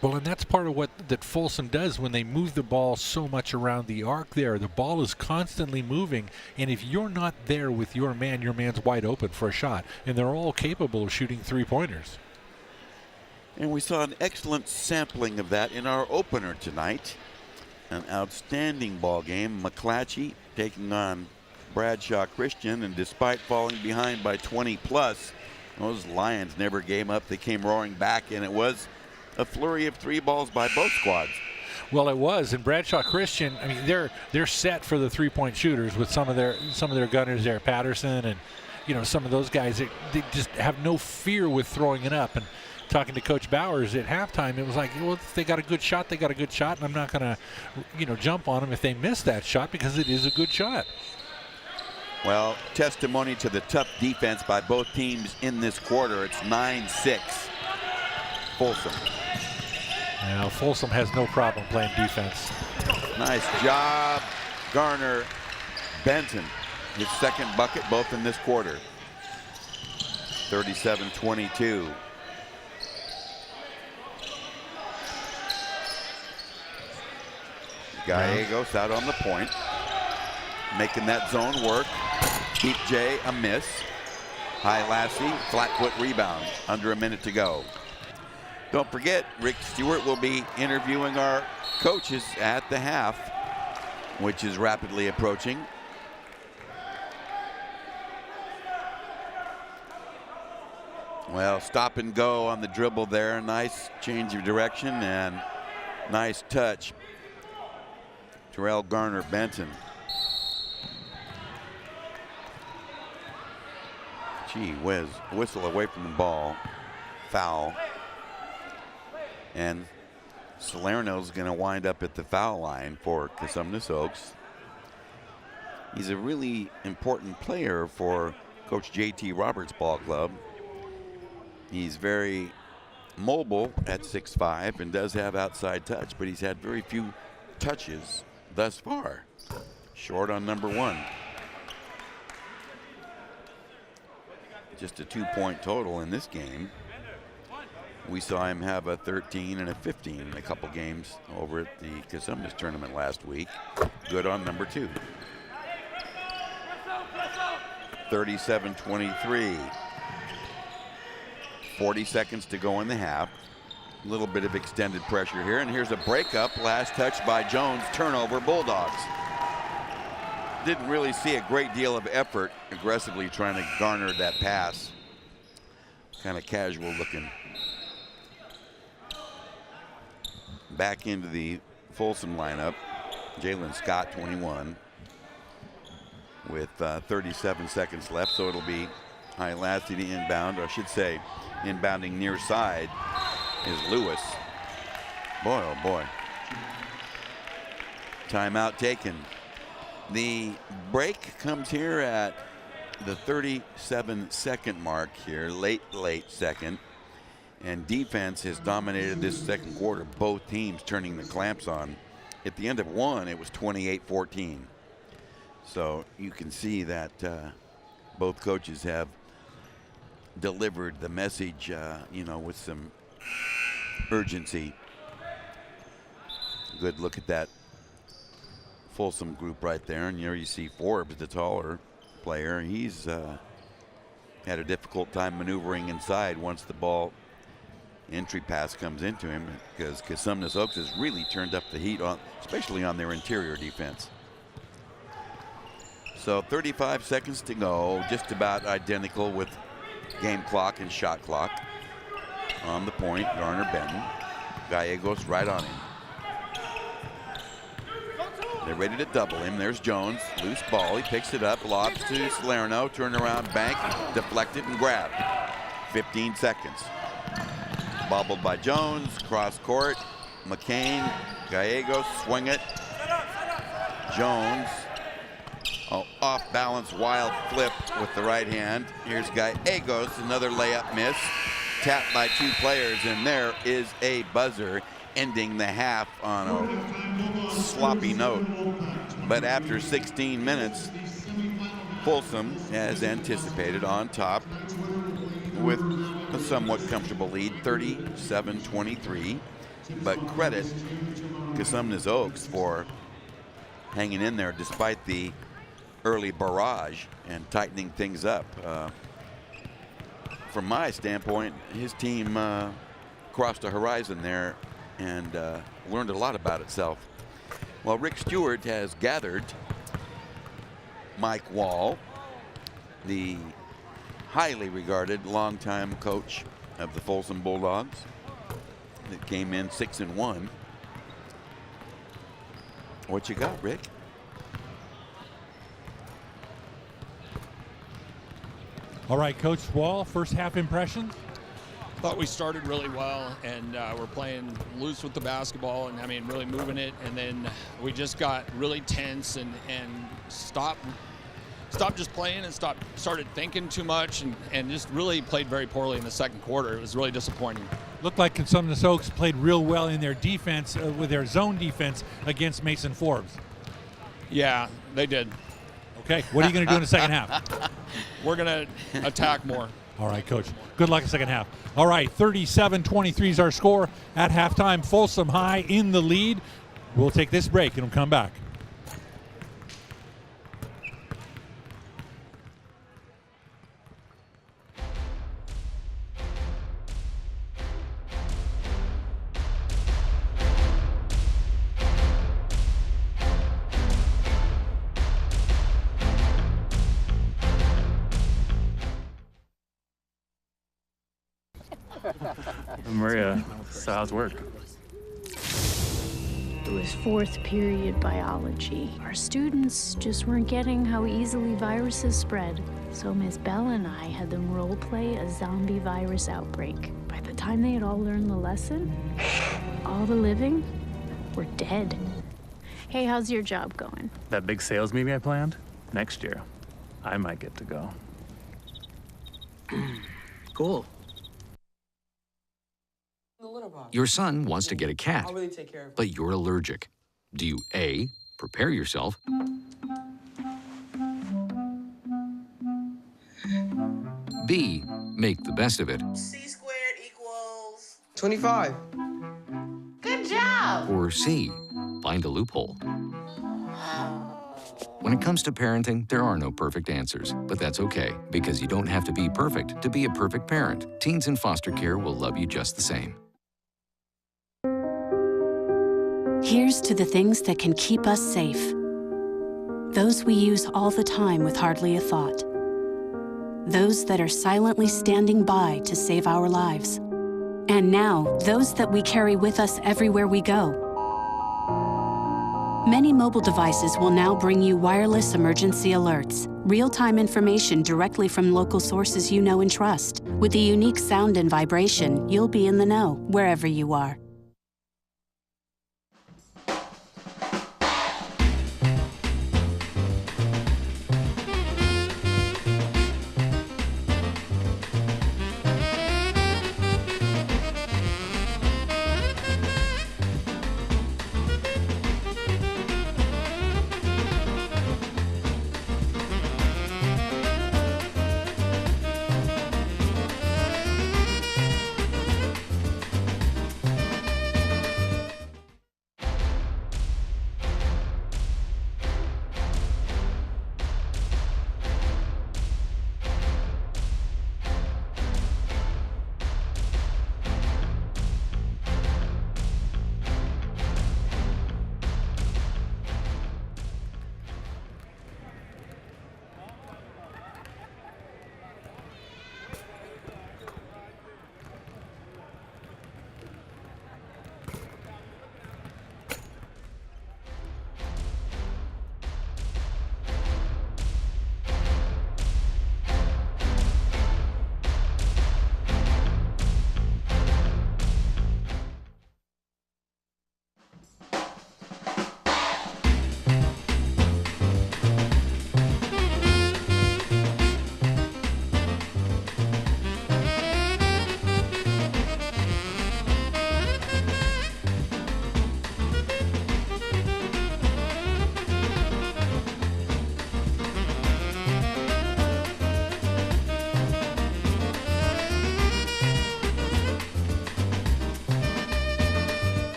Well, and that's part of what that Folsom does when they move the ball so much around the arc there. The ball is constantly moving, and if you're not there with your man's wide open for a shot, and they're all capable of shooting 3-pointers. And we saw an excellent sampling of that in our opener tonight. An outstanding ball game. McClatchy taking on Bradshaw Christian, and despite falling behind by 20 plus, those Lions never gave up. They came roaring back, and it was a flurry of 3 balls by both squads. Well, it was, and Bradshaw Christian, I mean, they're set for the 3-point shooters with some of their gunners there, Patterson, and some of those guys. They just have no fear with throwing it up. And talking to Coach Bowers at halftime, it was like, well, if they got a good shot, they got a good shot, and I'm not going to, jump on them if they miss that shot because it is a good shot. Well, testimony to the tough defense by both teams in this quarter. It's 9-6 Folsom. Now, Folsom has no problem playing defense. Nice job, Garner. Benton, his second bucket, both in this quarter. 37-22. Gallegos out on the point, making that zone work. Deep J, a miss. Hilassi, flat foot rebound, under a minute to go. Don't forget, Rick Stewart will be interviewing our coaches at the half, which is rapidly approaching. Well, stop and go on the dribble there. Nice change of direction and nice touch. Terrell Garner Benton. Gee whiz, whistle away from the ball. Foul. And Salerno's going to wind up at the foul line for Cosumnes Oaks. He's a really important player for Coach J.T. Roberts' ball club. He's very mobile at 6'5" and does have outside touch, but he's had very few touches thus far. Short on number 1. Just a 2-point total in this game. We saw him have a 13 and a 15 in a couple games over at the Cosumnes tournament last week. Good on number 2. 37-23. 40 seconds to go in the half. A little bit of extended pressure here, and here's a breakup. Last touch by Jones. Turnover, Bulldogs. Didn't really see a great deal of effort aggressively trying to garner that pass. Kind of casual looking. Back into the Folsom lineup. Jalen Scott, 21, with 37 seconds left, so it'll be High Lassity inbound, or I should say inbounding near side is Lewis. Boy, oh boy. Timeout taken. The break comes here at the 37-second mark here, late second. And defense has dominated this second quarter, both teams turning the clamps on. At the end of one, it was 28-14. So you can see that both coaches have delivered the message, with some urgency. Good look at that Folsom group right there. And you see Forbes, the taller player. He's had a difficult time maneuvering inside once the ball entry pass comes into him, because Cosumnes Oaks has really turned up the heat, especially on their interior defense. So 35 seconds to go, just about identical with game clock and shot clock. On the point, Garner Benton. Gallegos right on him. They're ready to double him. There's Jones, loose ball. He picks it up, lobs to Salerno, turnaround bank, deflected and grabbed. 15 seconds. Bobbled by Jones, cross court. McCain, Gallegos, swing it. Jones, off balance, wild flip with the right hand. Here's Gallegos, another layup miss. Tapped by 2 players, and there is a buzzer, ending the half on a sloppy note. But after 16 minutes, Folsom, as anticipated, on top with a somewhat comfortable lead, 37-23. But credit Cosumnes Oaks for hanging in there despite the early barrage and tightening things up. From my standpoint, his team crossed a horizon there and learned a lot about itself. Well, Rick Stewart has gathered Mike Wall, the highly regarded longtime coach of the Folsom Bulldogs that came in 6-1. What you got, Rick? All right, Coach Wall, first half impressions? Thought we started really well, and we're playing loose with the basketball, and really moving it, and then we just got really tense and stopped just playing and started thinking too much, and just really played very poorly in the second quarter. It was really disappointing. Looked like Cosumnes Oaks played real well in their defense, with their zone defense against Mason Forbes. Yeah, they did. Okay, what are you going to do in the second half? We're going to attack more. All right, Coach. Good luck in the second half. All right, 37-23 is our score at halftime. Folsom High in the lead. We'll take this break and we'll come back. Maria, so how's work? It was fourth period biology. Our students just weren't getting how easily viruses spread. So Miss Bell and I had them role play a zombie virus outbreak. By the time they had all learned the lesson, all the living were dead. Hey, how's your job going? That big sales meeting I planned? Next year, I might get to go. Cool. Your son wants to get a cat, but you're allergic. Do you A, prepare yourself, B, make the best of it, C squared equals 25. Good job! or C, find a loophole? When it comes to parenting, there are no perfect answers, but that's okay, because you don't have to be perfect to be a perfect parent. Teens in foster care will love you just the same. Here's to the things that can keep us safe. Those we use all the time with hardly a thought. Those that are silently standing by to save our lives. And now, those that we carry with us everywhere we go. Many mobile devices will now bring you wireless emergency alerts, real-time information directly from local sources you know and trust. With the unique sound and vibration, you'll be in the know, wherever you are.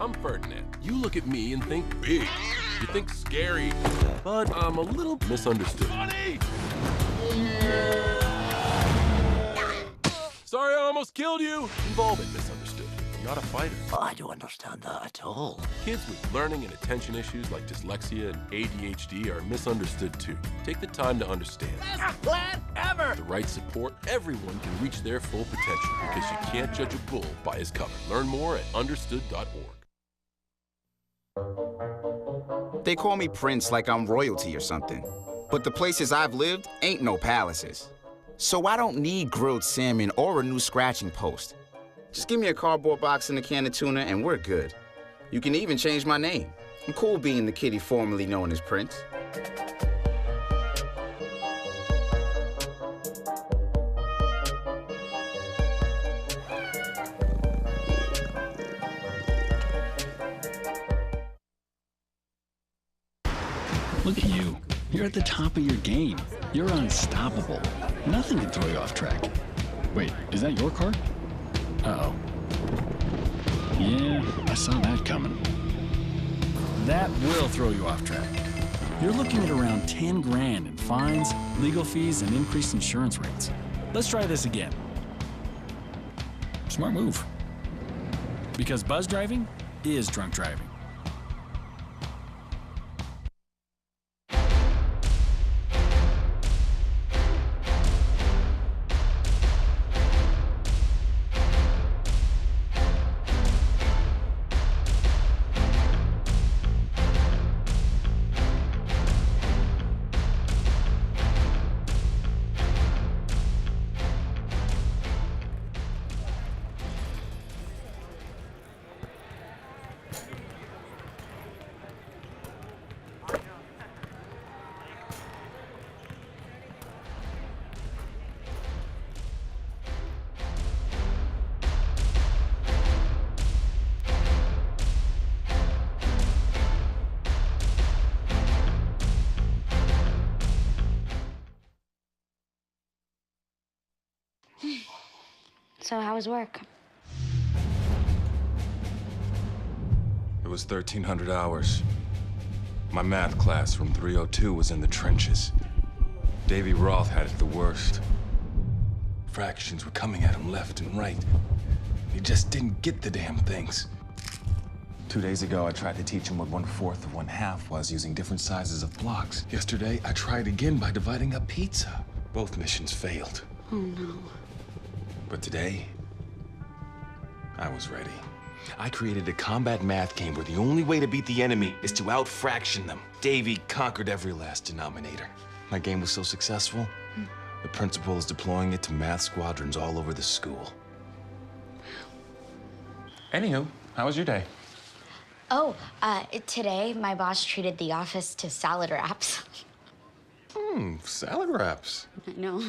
I'm Ferdinand. You look at me and think big. You think scary, but I'm a little misunderstood. Funny! Sorry, I almost killed you. You've all been misunderstood. You're not a fighter. I don't understand that at all. Kids with learning and attention issues like dyslexia and ADHD are misunderstood too. Take the time to understand. Best plan ever! The right support, everyone can reach their full potential because you can't judge a bull by his cover. Learn more at understood.org. They call me Prince like I'm royalty or something. But the places I've lived ain't no palaces. So I don't need grilled salmon or a new scratching post. Just give me a cardboard box and a can of tuna and we're good. You can even change my name. I'm cool being the kitty formerly known as Prince. Look at you. You're at the top of your game. You're unstoppable. Nothing can throw you off track. Wait, is that your car? Uh-oh. Yeah, I saw that coming. That will throw you off track. You're looking at around 10 grand in fines, legal fees, and increased insurance rates. Let's try this again. Smart move. Because buzz driving is drunk driving. So how was work? It was 1,300 hours. My math class from 302 was in the trenches. Davy Roth had it the worst. Fractions were coming at him left and right. He just didn't get the damn things. 2 days ago, I tried to teach him what 1/4 of 1/2 was using different sizes of blocks. Yesterday, I tried again by dividing up pizza. Both missions failed. Oh, no. But today, I was ready. I created a combat math game where the only way to beat the enemy is to out-fraction them. Davy conquered every last denominator. My game was so successful, the principal is deploying it to math squadrons all over the school. Anywho, how was your day? Oh, today my boss treated the office to salad wraps. Salad wraps. I know.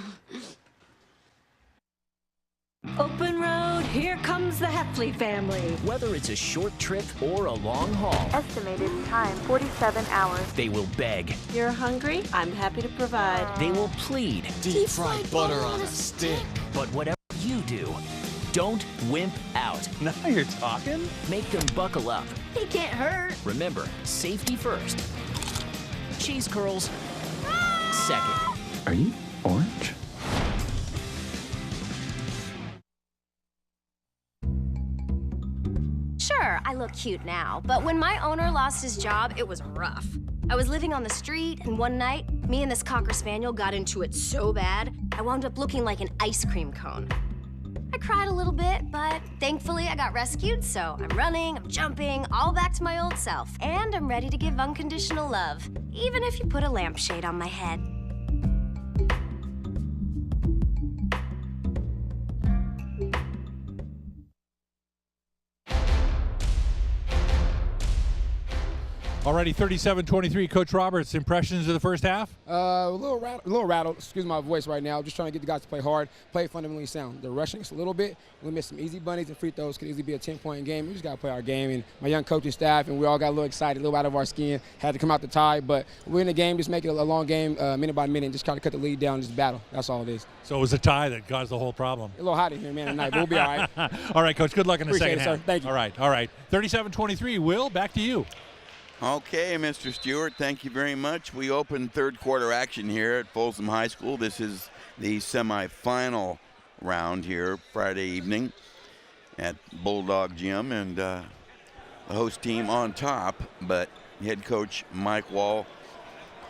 Open road, here comes the Heffley family. Whether it's a short trip or a long haul, estimated time 47 hours. they will beg. You're hungry? I'm happy to provide. They will plead. Deep fried butter on a stick. But whatever you do, don't wimp out. Now you're talking. Make them buckle up. He can't hurt. Remember, safety first. Cheese curls second. Are you orange? Sure, I look cute now, but when my owner lost his job, it was rough. I was living on the street, and one night, me and this Cocker Spaniel got into it so bad, I wound up looking like an ice cream cone. I cried a little bit, but thankfully I got rescued, so I'm running, I'm jumping, all back to my old self. And I'm ready to give unconditional love, even if you put a lampshade on my head. Alrighty, 37-23. Coach Roberts, impressions of the first half? A little rattled. Excuse my voice right now. Just trying to get the guys to play hard, play fundamentally sound. They're rushing us a little bit. We missed some easy bunnies and free throws. Could easily be a 10-point game. We just got to play our game. And my young coaching staff, and we all got a little excited, a little out of our skin. Had to come out the tie, but we're in the game. Just make it a long game, minute by minute. Just try to cut the lead down, just battle. That's all it is. So it was a tie that caused the whole problem. A little hot in here, man, tonight, but we'll be all right. All right, Coach. Good luck in the Appreciate second it, half. sir. Thank you. All right. 37-23. Will, back to you. Okay, Mr. Stewart, thank you very much. We opened third quarter action here at Folsom High School. This is the semifinal round here Friday evening at Bulldog Gym, and the host team on top, but head coach Mike Wall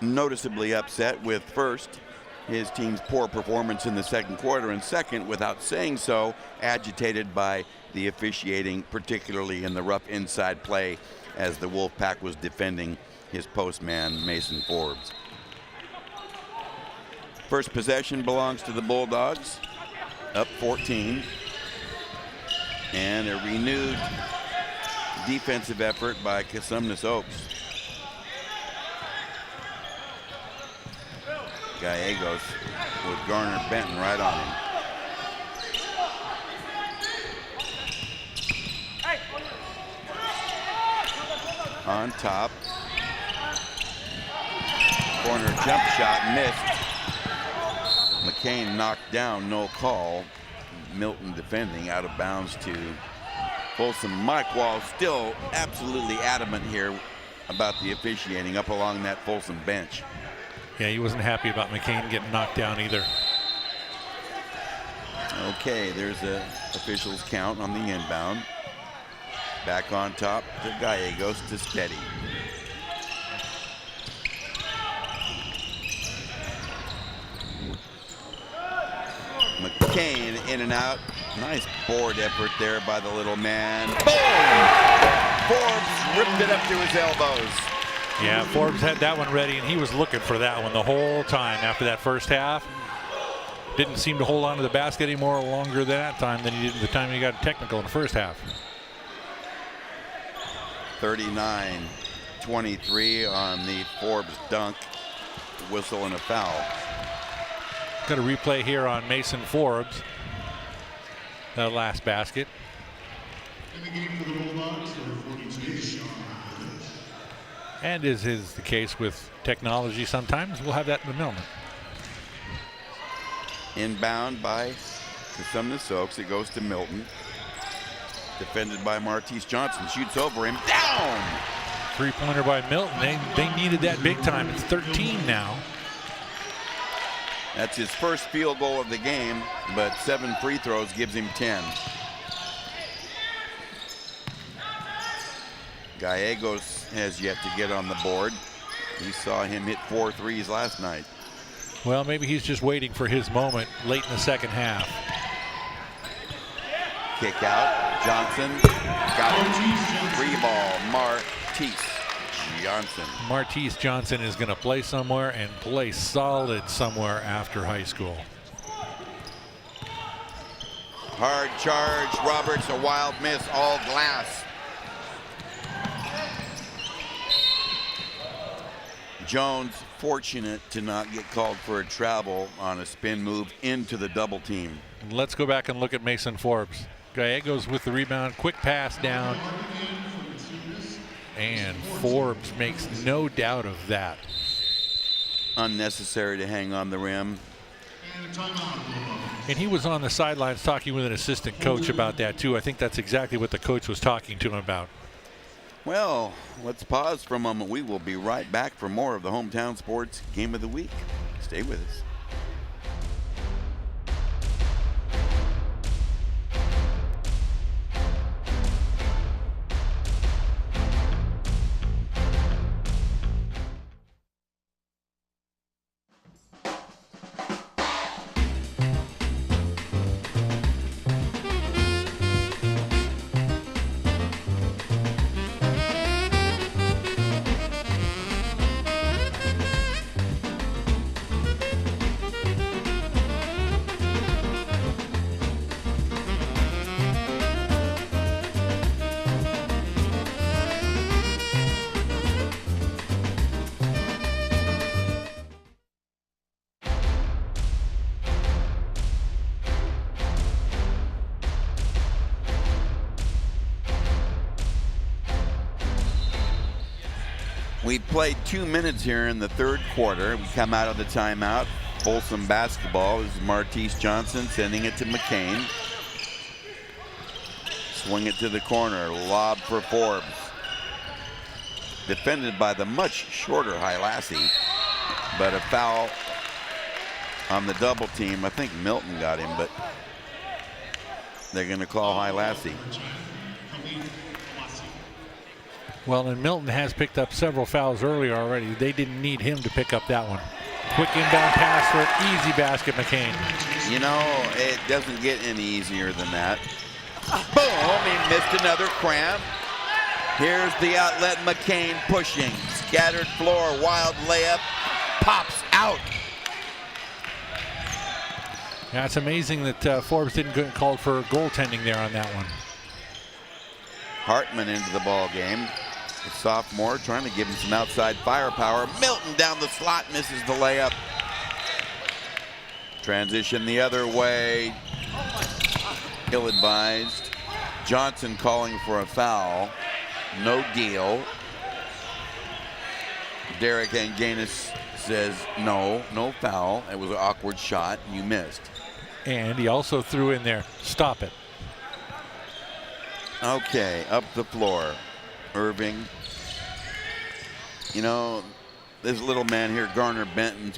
noticeably upset with first his team's poor performance in the second quarter, and second, without saying so, agitated by the officiating, particularly in the rough inside play as the Wolfpack was defending his postman, Mason Forbes. First possession belongs to the Bulldogs, up 14. And a renewed defensive effort by Cosumnes Oaks. Gallegos with Garner Benton right on him. On top. Corner jump shot missed. McCain knocked down, no call. Milton defending out of bounds to Folsom. Mike Wall still absolutely adamant here about the officiating up along that Folsom bench. Yeah, he wasn't happy about McCain getting knocked down either. Okay, there's a official's count on the inbound. Back on top to Gallegos to steady. McCain in and out. Nice board effort there by the little man. Boom! Forbes ripped it up to his elbows. Yeah, Forbes had that one ready, and he was looking for that one the whole time after that first half. Didn't seem to hold on to the basket any more longer that time than he did the time he got technical in the first half. 39-23 on the Forbes dunk. Whistle and a foul. Got a replay here on Mason Forbes. That last basket. And as is the case with technology sometimes, we'll have that in a moment. Inbound by Cosumnes Oaks. It goes to Milton. Defended by Martise Johnson. Shoots over him. Down! Three-pointer by Milton. They needed that big time. It's 13 now. That's his first field goal of the game, but 7 free throws gives him 10. Gallegos has yet to get on the board. We saw him hit 4 threes last night. Well, maybe he's just waiting for his moment late in the second half. Kick out. Johnson got it. Free ball. Martise Johnson. Martise Johnson is going to play somewhere and play solid somewhere after high school. Hard charge. Roberts, a wild miss. All glass. Jones fortunate to not get called for a travel on a spin move into the double team. Let's go back and look at Mason Forbes. Gallegos with the rebound, quick pass down. And Forbes makes no doubt of that. Unnecessary to hang on the rim. And he was on the sidelines talking with an assistant coach about that too. I think that's exactly what the coach was talking to him about. Well, let's pause for a moment. We will be right back for more of the Hometown Sports Game of the Week. Stay with us. We played 2 minutes here in the third quarter. We come out of the timeout. Folsom basketball. This is Martise Johnson sending it to McCain. Swing it to the corner. Lob for Forbes. Defended by the much shorter Hilassi. But a foul on the double team. I think Milton got him, but they're going to call Hilassi. Well, and Milton has picked up several fouls earlier already. They didn't need him to pick up that one. Quick inbound pass for an easy basket, McCain. You know, it doesn't get any easier than that. Boom, he missed another cramp. Here's the outlet, McCain pushing. Scattered floor, wild layup, pops out. Yeah, it's amazing that Forbes didn't get called for goaltending there on that one. Hartman into the ball game. The sophomore trying to give him some outside firepower. Milton down the slot, misses the layup. Transition the other way. Ill-advised. Johnson calling for a foul. No deal. Derek Anganis says no foul. It was an awkward shot. You missed. And he also threw in there, stop it. Okay, up the floor. Irving. You know, this little man here, Garner Benton,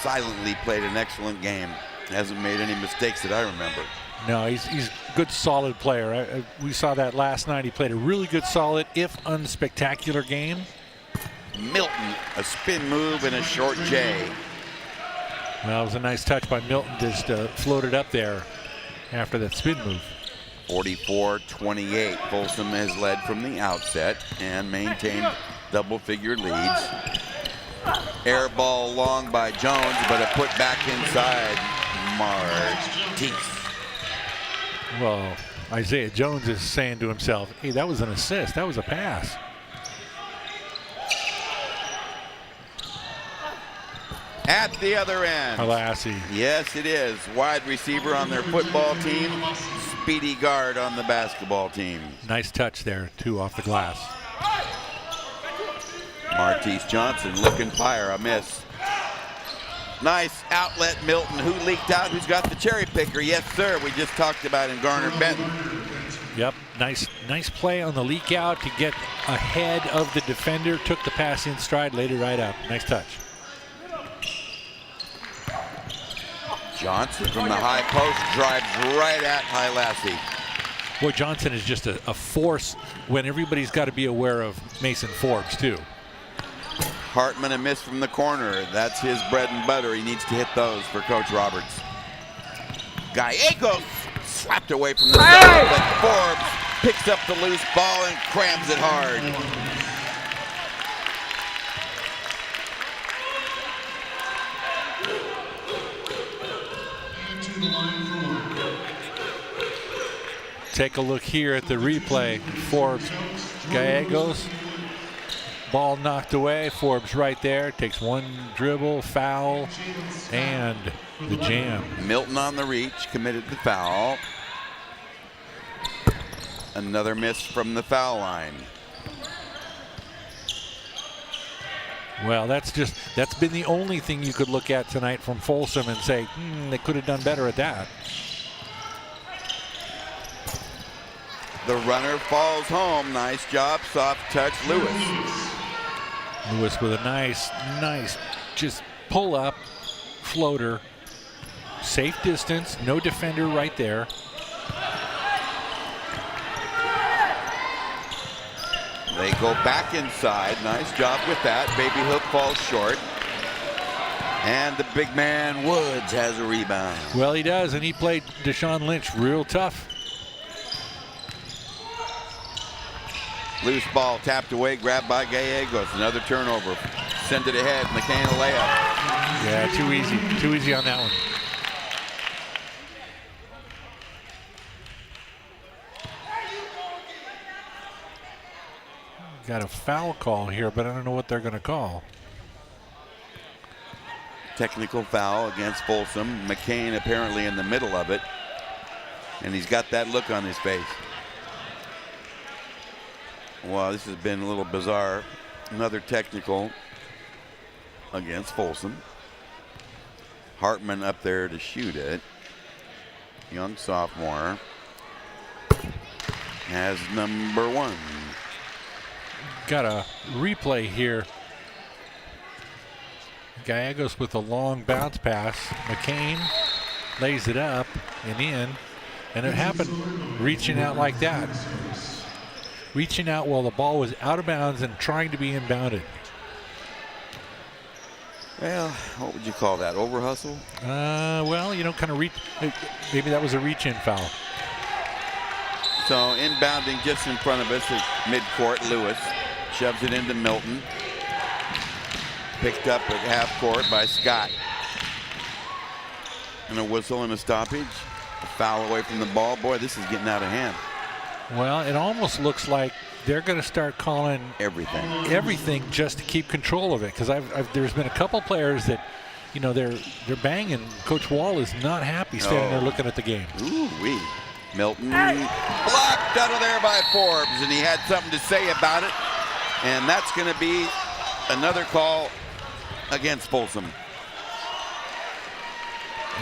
silently played an excellent game. Hasn't made any mistakes that I remember. No, he's a good, solid player. We saw that last night. He played a really good, solid, if unspectacular game. Milton, a spin move and a short J. Well, it was a nice touch by Milton, just floated up there after that spin move. 44-28. Folsom has led from the outset and maintained double-figure leads. Air ball long by Jones, but a put back inside Martise. Well, Isaiah Jones is saying to himself, hey, that was an assist. That was a pass. At the other end. Hilassi. Yes, it is. Wide receiver on their football team. Speedy guard on the basketball team. Nice touch there, too, off the glass. Martise Johnson looking fire, a miss. Nice outlet, Milton. Who leaked out? Who's got the cherry picker? Yes, sir. We just talked about him, Garner Benton. Yep, nice play on the leak out to get ahead of the defender. Took the pass in stride, laid it right up. Nice touch. Johnson from the high post drives right at Hilassie. Boy, Johnson is just a force when everybody's got to be aware of Mason Forbes, too. Hartman a miss from the corner. That's his bread and butter. He needs to hit those for Coach Roberts. Gallegos slapped away from the side, but Forbes picks up the loose ball and crams it hard. Take a look here at the replay. Forbes, Gallegos. Ball knocked away. Forbes right there. Takes one dribble, foul, and the jam. Milton on the reach, committed the foul. Another miss from the foul line. Well, that's been the only thing you could look at tonight from Folsom and say, they could have done better at that. The runner falls home. Nice job, soft touch, Lewis. Lewis with a nice just pull up floater. Safe distance, no defender right there. They go back inside. Nice job with that. Baby hook falls short. And the big man Woods has a rebound. Well, he does, and he played Deshaun Lynch real tough. Loose ball tapped away, grabbed by Gallegos. Another turnover. Send it ahead. McCain a layup. Yeah, too easy. Too easy on that one. Got a foul call here, but I don't know what they're going to call. Technical foul against Folsom. McCain apparently in the middle of it. And he's got that look on his face. Wow, this has been a little bizarre. Another technical against Folsom. Hartman up there to shoot it. Young sophomore has number one. Got a replay here. Gallegos with a long bounce pass. McCain lays it up and in. And it happened reaching out like that. Reaching out while the ball was out of bounds and trying to be inbounded. Well, what would you call that? Over hustle? Well, kind of reach. Maybe that was a reach-in foul. So inbounding just in front of us at midcourt. Lewis shoves it into Milton. Picked up at half court by Scott. And a whistle and a stoppage. A foul away from the ball. Boy, this is getting out of hand. Well, it almost looks like they're going to start calling everything just to keep control of it. Because there's been a couple players that, they're banging. Coach Wall is not happy standing there looking at the game. Ooh-wee. Milton blocked out of there by Forbes, and he had something to say about it. And that's going to be another call against Folsom.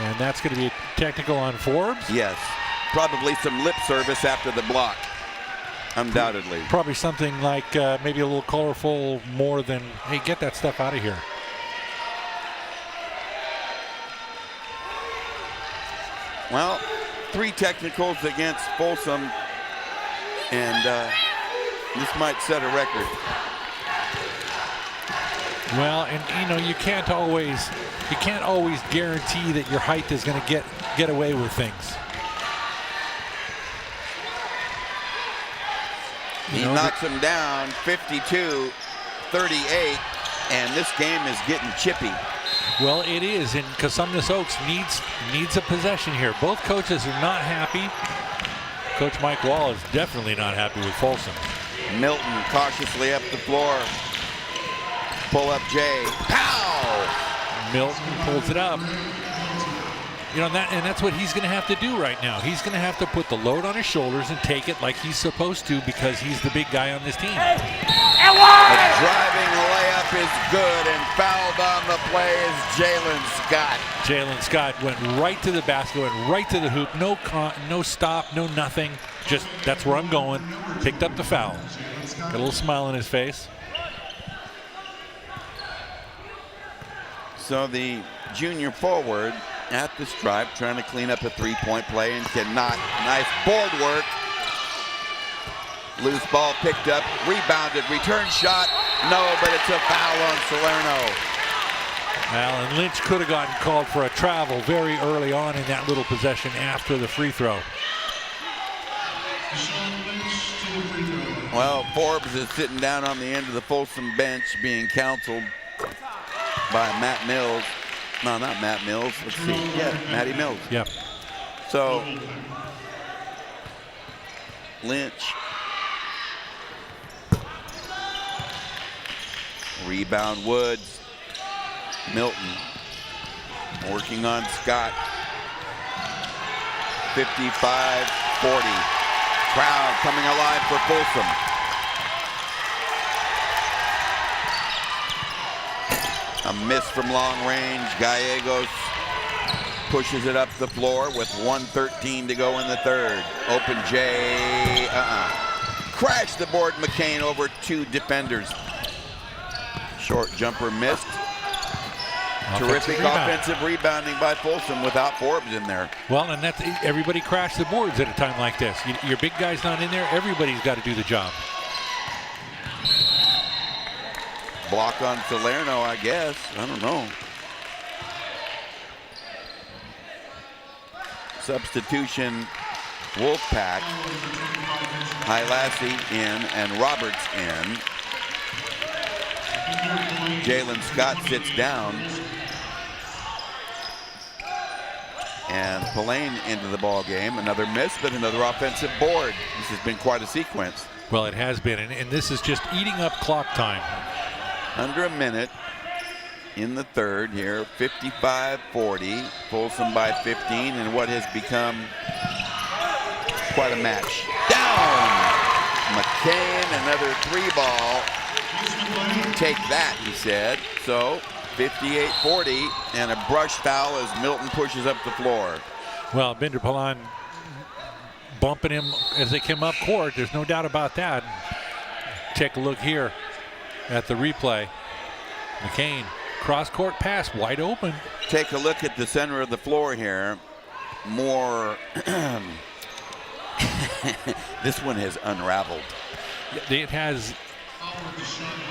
And that's going to be a technical on Forbes? Yes. Probably some lip service after the block. Undoubtedly. Probably something like maybe a little colorful more than, hey, get that stuff out of here. Well, 3 technicals against Folsom, and this might set a record. Well, and you can't always guarantee that your height is going to get away with things. He knocks him down 52-38, and this game is getting chippy. Well, it is, and Cosumnes Oaks needs a possession here. Both coaches are not happy. Coach Mike Wall is definitely not happy with Folsom. Milton cautiously up the floor. Pull up Jay. Pow! Milton pulls it up. And that's what he's going to have to do right now. He's going to have to put the load on his shoulders and take it like he's supposed to because he's the big guy on this team. A driving layup is good, and fouled on the play is Jalen Scott. Jalen Scott went right to the basket, went right to the hoop. No stop, no nothing. Just, that's where I'm going. Picked up the foul. Got a little smile on his face. So the junior forward at the stripe trying to clean up a three-point play and cannot. Nice board work. Loose ball picked up, rebounded, return shot. No, but it's a foul on Salerno. Well, and Lynch could have gotten called for a travel very early on in that little possession after the free throw. Well, Forbes is sitting down on the end of the Folsom bench being counseled by Matt Mills. No, not Matt Mills. Let's see. Yeah, Matty Mills. Yep. So, Lynch. Rebound Woods. Milton working on Scott. 55-40. Crowd coming alive for Folsom. A miss from long range. Gallegos pushes it up the floor with 1:13 to go in the third. Open J. Crashed the board. McCain over two defenders. Short jumper missed. Terrific offensive rebounding by Folsom without Forbes in there. Well, and that's, everybody crashed the boards at a time like this. Your big guy's not in there. Everybody's got to do the job. Block on Salerno, I guess. I don't know. Substitution, Wolfpack. Hilassi in and Roberts in. Jalen Scott sits down. And Pillane into the ball game. Another miss, but another offensive board. This has been quite a sequence. Well, it has been, and this is just eating up clock time. Under a minute in the third here, 55-40. Folsom by 15 in what has become quite a match. Down! McCain, another three ball. Take that, he said. So 58-40 and a brush foul as Milton pushes up the floor. Well, Bender Pillane bumping him as they came up court. There's no doubt about that. Take a look here at the replay. McCain, cross-court pass, wide open. Take a look at the center of the floor here. More, this one has unraveled. It has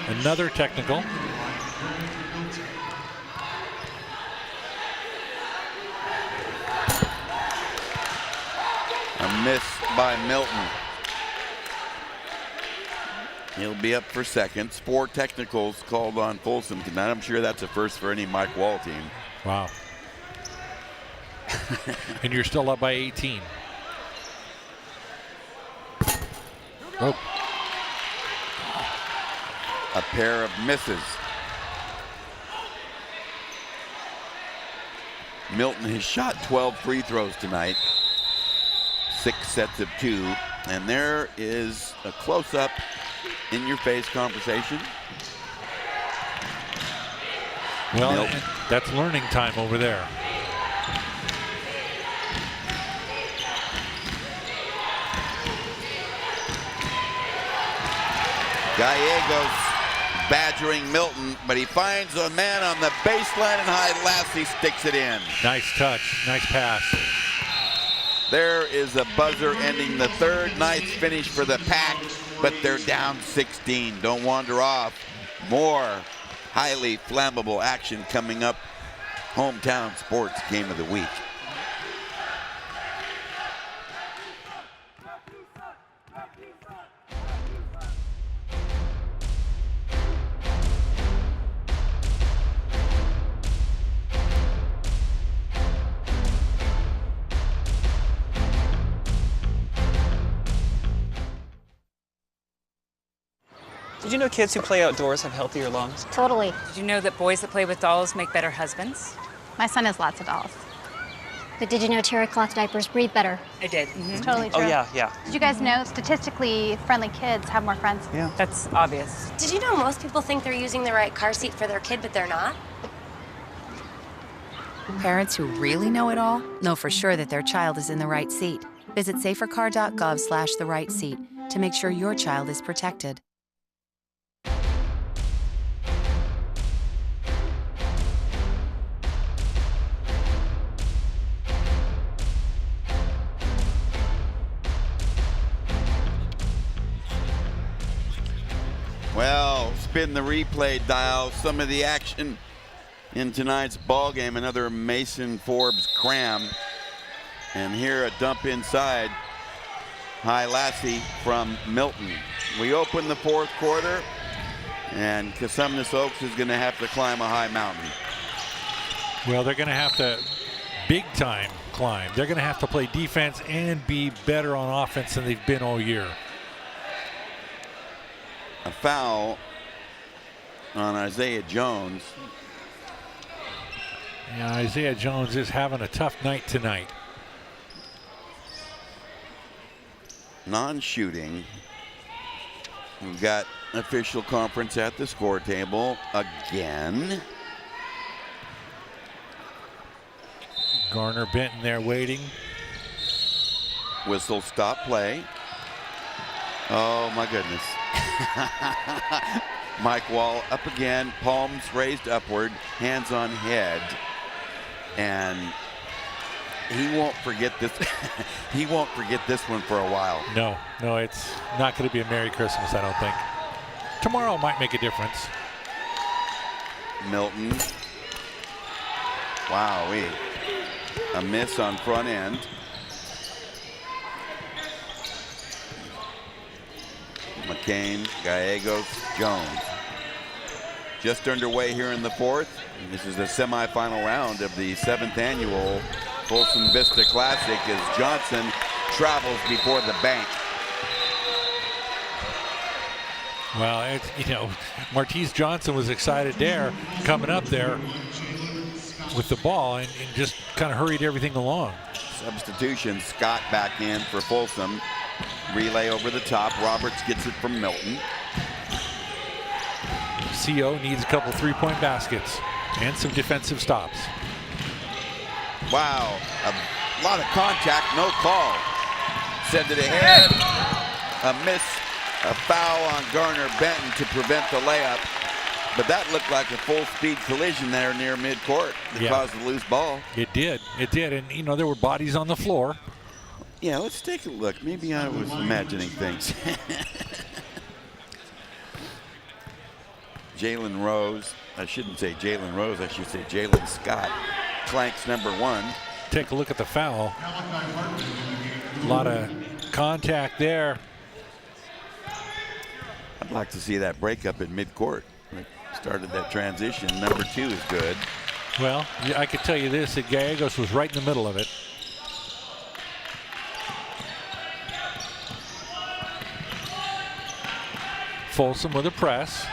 another technical. A miss by Milton. He'll be up for seconds. 4 technicals called on Folsom tonight. I'm sure that's a first for any Mike Wall team. Wow. And you're still up by 18. Oh. A pair of misses. Milton has shot 12 free throws tonight. 6 sets of 2. And there is a close-up in-your-face conversation. Well, Milton. That's learning time over there. Gallegos badgering Milton, but he finds a man on the baseline and Hilassi sticks it in. Nice touch, nice pass. There is a buzzer ending the third. Nice finish for the Pack, but they're down 16. Don't wander off. More highly flammable action coming up. Hometown Sports Game of the Week. Did you know kids who play outdoors have healthier lungs? Totally. Did you know that boys that play with dolls make better husbands? My son has lots of dolls. But did you know terry cloth diapers breathe better? I did. It's totally true. Oh, yeah. Did you guys know statistically friendly kids have more friends? Yeah, that's obvious. Did you know most people think they're using the right car seat for their kid, but they're not? Parents who really know it all know for sure that their child is in the right seat. Visit safercar.gov/the-right-seat to make sure your child is protected. Well, spin the replay dial. Some of the action in tonight's ball game. Another Mason Forbes cram. And here a dump inside. High Lassie from Milton. We open the fourth quarter, and Cosumnes Oaks is going to have to climb a high mountain. Well, they're going to have to big time climb. They're going to have to play defense and be better on offense than they've been all year. A foul on Isaiah Jones. Yeah, Isaiah Jones is having a tough night tonight. Non-shooting. We've got official conference at the score table again. Garner Benton there waiting. Whistle, stop play. Oh my goodness. Mike Wall up again, palms raised upward, hands on head. And he won't forget this. He won't forget this one for a while. No, it's not going to be a Merry Christmas, I don't think. Tomorrow might make a difference. Milton. Wowee. A miss on front end. McCain, Gallegos, Jones. Just underway here in the fourth. This is the semifinal round of the 7th annual Folsom-Vista Classic as Johnson travels before the bank. Well, Martese Johnson was excited there, coming up there with the ball and just kind of hurried everything along. Substitution, Scott back in for Folsom. Relay over the top. Roberts gets it from Milton. CO needs a couple three-point baskets and some defensive stops. Wow, a lot of contact, no call. Send it ahead. A miss, a foul on Garner Benton to prevent the layup. But that looked like a full-speed collision there near midcourt that caused the loose ball. It did. And, there were bodies on the floor. Yeah, let's take a look. Maybe I was imagining things. Jalen Rose. I shouldn't say Jalen Rose. I should say Jalen Scott. Clanks number 1. Take a look at the foul. A lot of contact there. I'd like to see that breakup in midcourt. Started that transition. Number 2 is good. Well, I could tell you this, that Gallegos was right in the middle of it. Folsom with a press.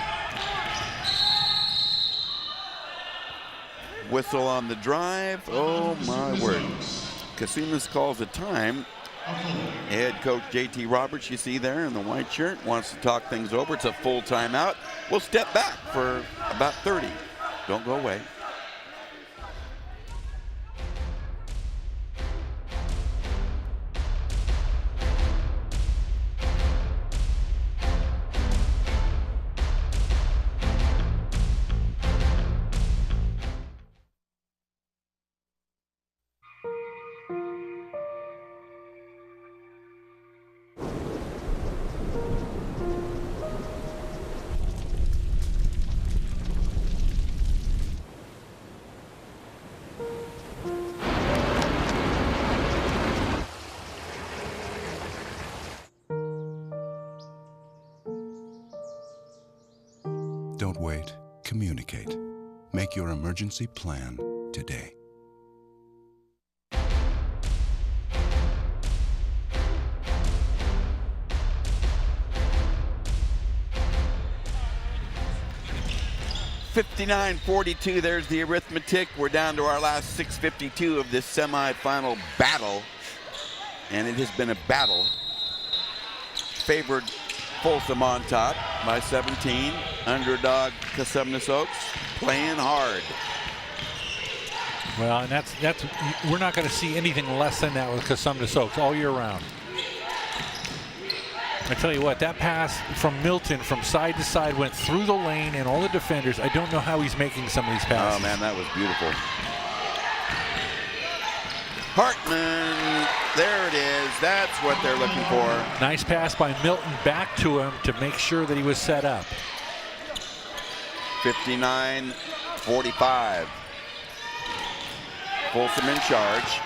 Whistle on the drive. Oh my word. Cosumnes calls a time. Head coach JT Roberts, you see there in the white shirt, wants to talk things over. It's a full timeout. We'll step back for about 30. Don't go away. Don't wait. Communicate. Make your emergency plan today. 59-42, there's the arithmetic. We're down to our last 6:52 of this semifinal battle. And it has been a battle. Favored Folsom on top by 17. Underdog Cosumnes Oaks playing hard. Well, and that's we're not going to see anything less than that with Cosumnes Oaks all year round. I tell you what, that pass from Milton from side to side went through the lane and all the defenders. I don't know how he's making some of these passes. Oh man, that was beautiful. Hartman, there it is. That's what they're looking for. Nice pass by Milton back to him to make sure that he was set up. 59-45. Folsom in charge.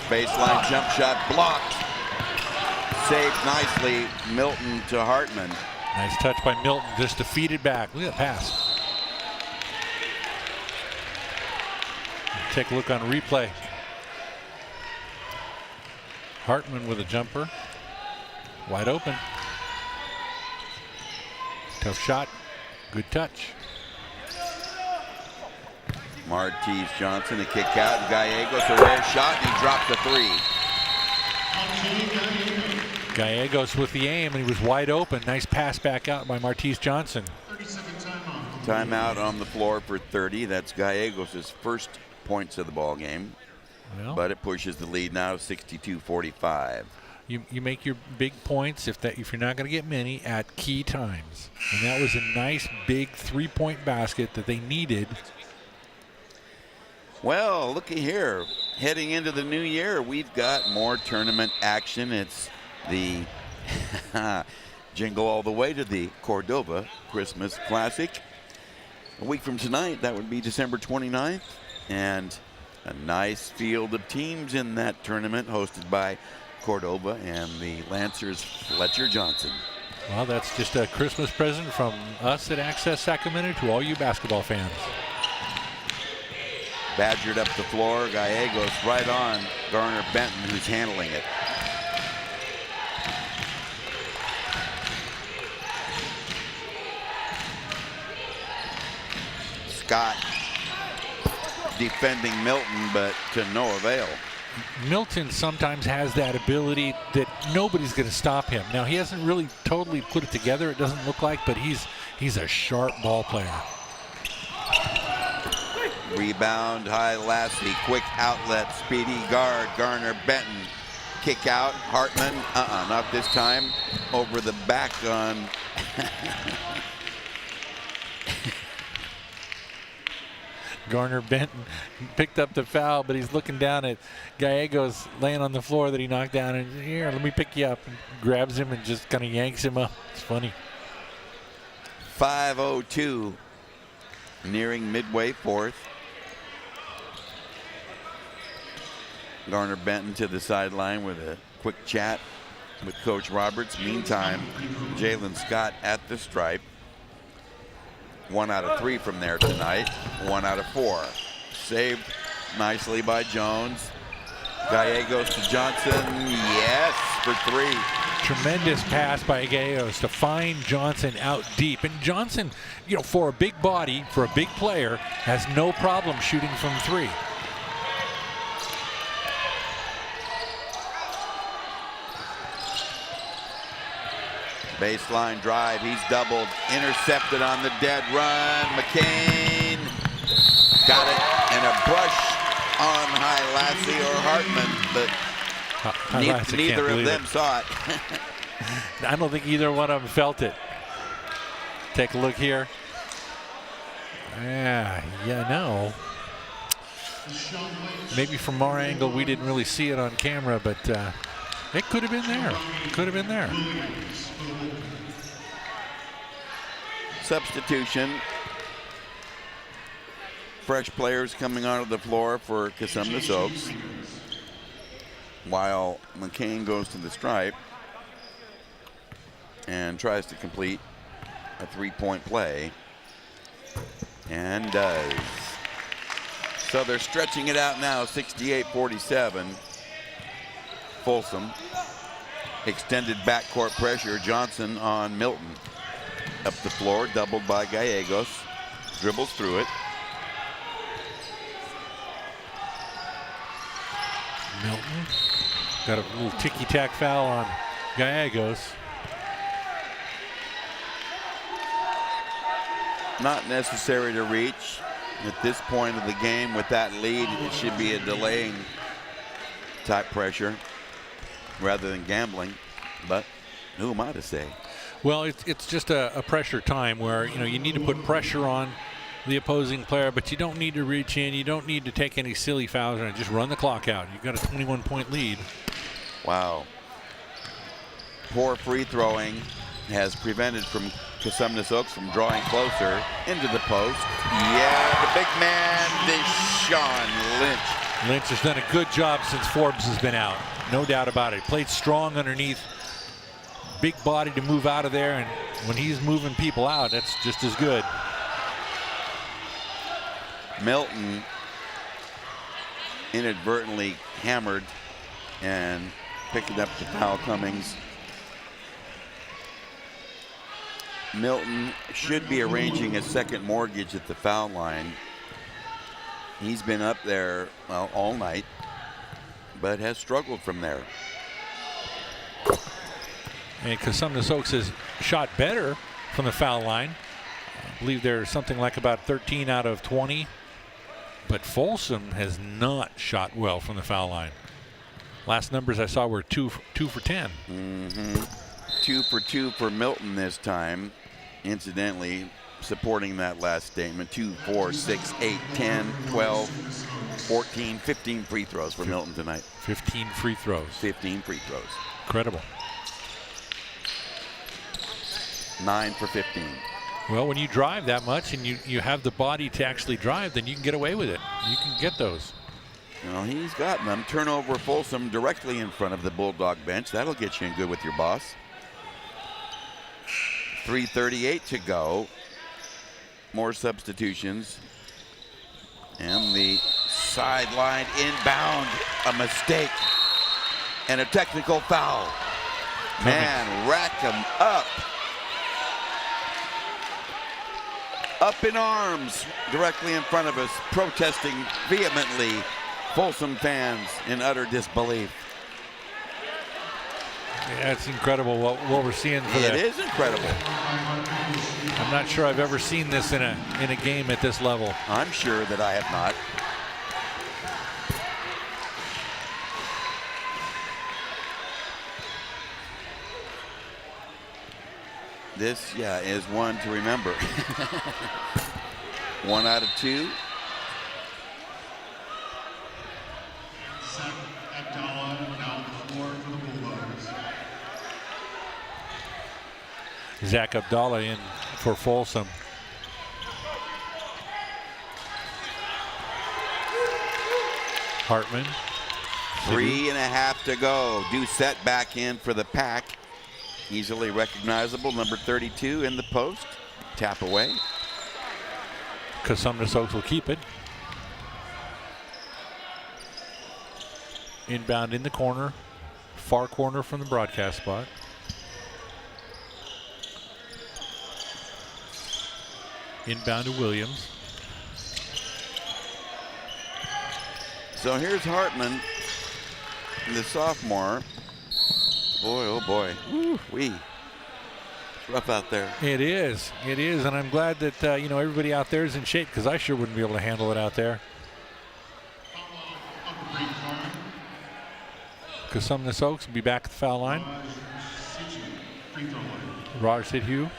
Baseline jump shot blocked. Saved nicely, Milton to Hartman. Nice touch by Milton, just defeated back. Look at that pass. Take a look on replay. Hartman with a jumper. Wide open. Tough shot. Good touch. Martise Johnson, a kick out. Gallegos, a rare shot, and he dropped the three. Gallegos with the aim, and he was wide open. Nice pass back out by Martise Johnson. Timeout on the floor for 30. That's Gallegos' first points of the ball game. Well, but it pushes the lead now 62-45. You make your big points if you're not going to get many at key times. And that was a nice big three-point basket that they needed. Well, looky here. Heading into the new year, we've got more tournament action. It's the jingle all the way to the Cordova Christmas Classic. A week from tonight, that would be December 29th. And a nice field of teams in that tournament hosted by Cordova and the Lancers Fletcher Johnson. Well, that's just a Christmas present from us at Access Sacramento to all you basketball fans. Badgered up the floor, Gallegos right on Garner Benton, who's handling it. Scott defending Milton, but to no avail. Milton sometimes has that ability that nobody's going to stop him. Now, he hasn't really totally put it together, it doesn't look like, but he's a sharp ball player. Rebound, High Lassie, quick outlet, speedy guard, Garner Benton. Kick out, Hartman, not this time. Over the back on Garner Benton picked up the foul, but he's looking down at Gallegos laying on the floor that he knocked down. And here, let me pick you up. And grabs him and just kind of yanks him up. It's funny. 5:02, nearing midway fourth. Garner Benton to the sideline with a quick chat with Coach Roberts. Meantime, Jalen Scott at the stripe. 1 out of 3 from there tonight. 1 out of 4. Saved nicely by Jones. Gallegos to Johnson. Yes, for 3. Tremendous pass by Gallegos to find Johnson out deep. And Johnson, for a big body, for a big player, has no problem shooting from 3. Baseline drive, he's doubled, intercepted on the dead run. McCain got it, and a brush on High Lassie or Hartman, but neither of them saw it. I don't think either one of them felt it. Take a look here. No. Maybe from our angle we didn't really see it on camera, but it could have been there. Could have been there. Substitution. Fresh players coming onto the floor for Cosumnes Oaks. While McCain goes to the stripe and tries to complete a 3-point play. And does. So they're stretching it out now, 68-47. Folsom. Extended backcourt pressure. Johnson on Milton. Up the floor, doubled by Gallegos. dribbles through it. Milton got a little ticky-tack foul on Gallegos. Not necessary to reach at this point of the game with that lead. It should be a delaying type pressure rather than gambling, but who am I to say? Well, it's just a pressure time where, you know, you need to put pressure on the opposing player, but you don't need to reach in. You don't need to take any silly fouls and just run the clock out. You've got a 21-point lead. Wow. Poor free throwing has prevented from Cosumnes Oaks from drawing closer into the post. Yeah, the big man, Deshaun Lynch. Lynch has done a good job since Forbes has been out. No doubt about it. Played strong underneath. Big body to move out of there, and when he's moving people out, that's just as good. Milton inadvertently hammered and picking up the foul. Cummings. Milton should be arranging a second mortgage at the foul line. He's been up there, well, all night, but has struggled from there. And Cosumnes Oaks has shot better from the foul line. I believe they're something like about 13 out of 20. But Folsom has not shot well from the foul line. Last numbers I saw were 2 for 10. 2 for 2 for Milton this time. Incidentally, supporting that last statement, 2, 4, 6, 8, 10, 12, 14, 15 free throws for Milton tonight. 15 free throws. 15 free throws. Incredible. 9 for 15. Well, when you drive that much and you have the body to actually drive, then you can get away with it. You can get those. Well, he's got them. Turnover Folsom directly in front of the Bulldog bench. That'll get you in good with your boss. 3:38 to go. More substitutions. And the sideline inbound, a mistake. And a technical foul. Man, rack him up. Up in arms directly in front of us, protesting vehemently. Folsom fans in utter disbelief. Yeah, it's incredible what we're seeing for that. It is incredible. I'm not sure I've ever seen this in a game at this level. I'm sure that I have not. This, yeah, is one to remember. 1 out of 2. Zach Abdallah in for Folsom. Hartman. 3.5 to go. Doucette back in for the Pack. Easily recognizable, number 32 in the post. Tap away. Cosumnes Oaks will keep it. Inbound in the corner. Far corner from the broadcast spot. Inbound to Williams. So here's Hartman, the sophomore. Boy, oh boy. Woo-wee. It's rough out there. It is, and I'm glad that everybody out there is in shape, because I sure wouldn't be able to handle it out there. Cosumnes Oaks will be back at the foul line. Raj Sidhu.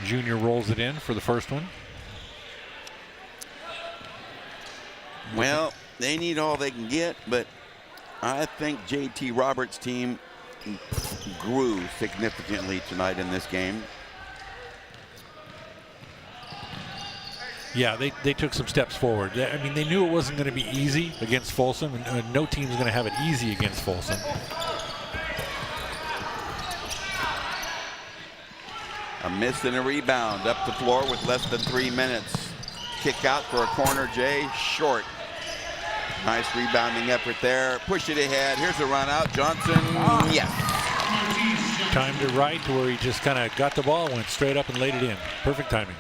Junior rolls it in for the first one. Well, they need all they can get, but I think JT Roberts' team grew significantly tonight in this game. Yeah, they took some steps forward. I mean, they knew it wasn't going to be easy against Folsom, and no team's going to have it easy against Folsom. A miss and a rebound up the floor with less than 3 minutes. Kick out for a corner, Jay, short. Nice rebounding effort there. Push it ahead. Here's a run out. Johnson, yes. Timed it right to where he just kind of got the ball, went straight up and laid it in. Perfect timing.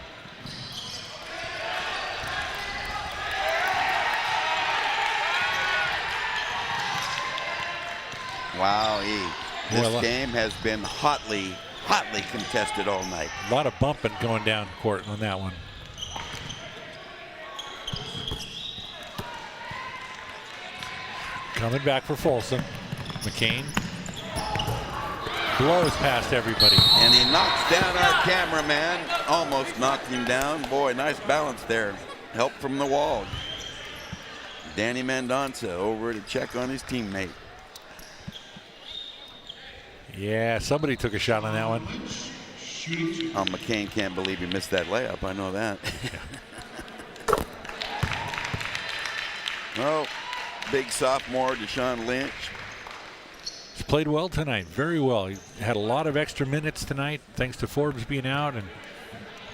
Wow, this game has been hotly contested all night. A lot of bumping going down court on that one. Coming back for Folsom. McCain blows past everybody. And he knocks down our cameraman. Almost knocked him down. Boy, nice balance there. Help from the wall. Danny Mendonça over to check on his teammate. Yeah, somebody took a shot on that one. Oh, McCain can't believe he missed that layup. I know that. Oh, big sophomore Deshaun Lynch. He's played well tonight, very well. He had a lot of extra minutes tonight thanks to Forbes being out, and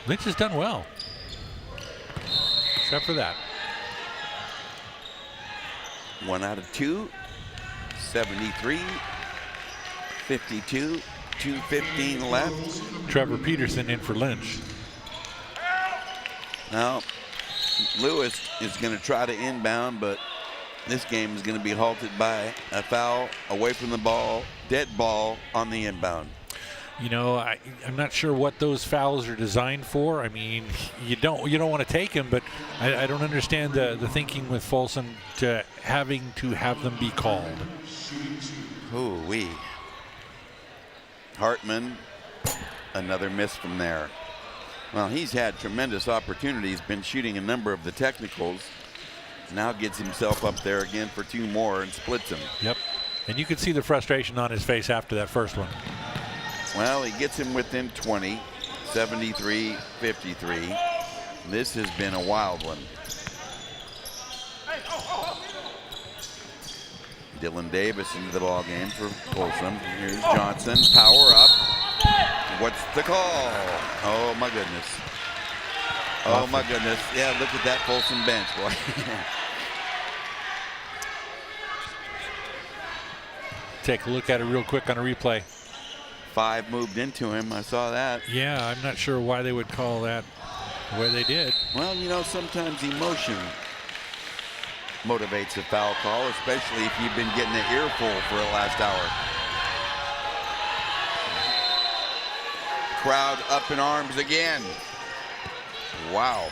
Lynch has done well. Except for that. 1 out of 2, 73, 52, 2:15 left. Trevor Peterson in for Lynch. Now, Lewis is going to try to inbound, but this game is going to be halted by a foul away from the ball, dead ball on the inbound. You know, I'm not sure what those fouls are designed for. I mean, you don't want to take them, but I don't understand the thinking with Folsom to having to have them be called. Ooh-wee. Hartman, another miss from there. Well, he's had tremendous opportunities, been shooting a number of the technicals. Now gets himself up there again for 2 more and splits them. Yep, and you could see the frustration on his face after that first one. Well, he gets him within 20, 73-53. This has been a wild one. Dylan Davis into the ball game for Folsom. Here's Johnson, power up. What's the call? Oh my goodness. Oh my goodness. Yeah, look at that Folsom bench, boy. Take a look at it real quick on a replay. 5 moved into him. I saw that. Yeah, I'm not sure why they would call that the way they did. Well, you know, sometimes emotion motivates a foul call, especially if you've been getting an earful for the last hour. Crowd up in arms again. Wow.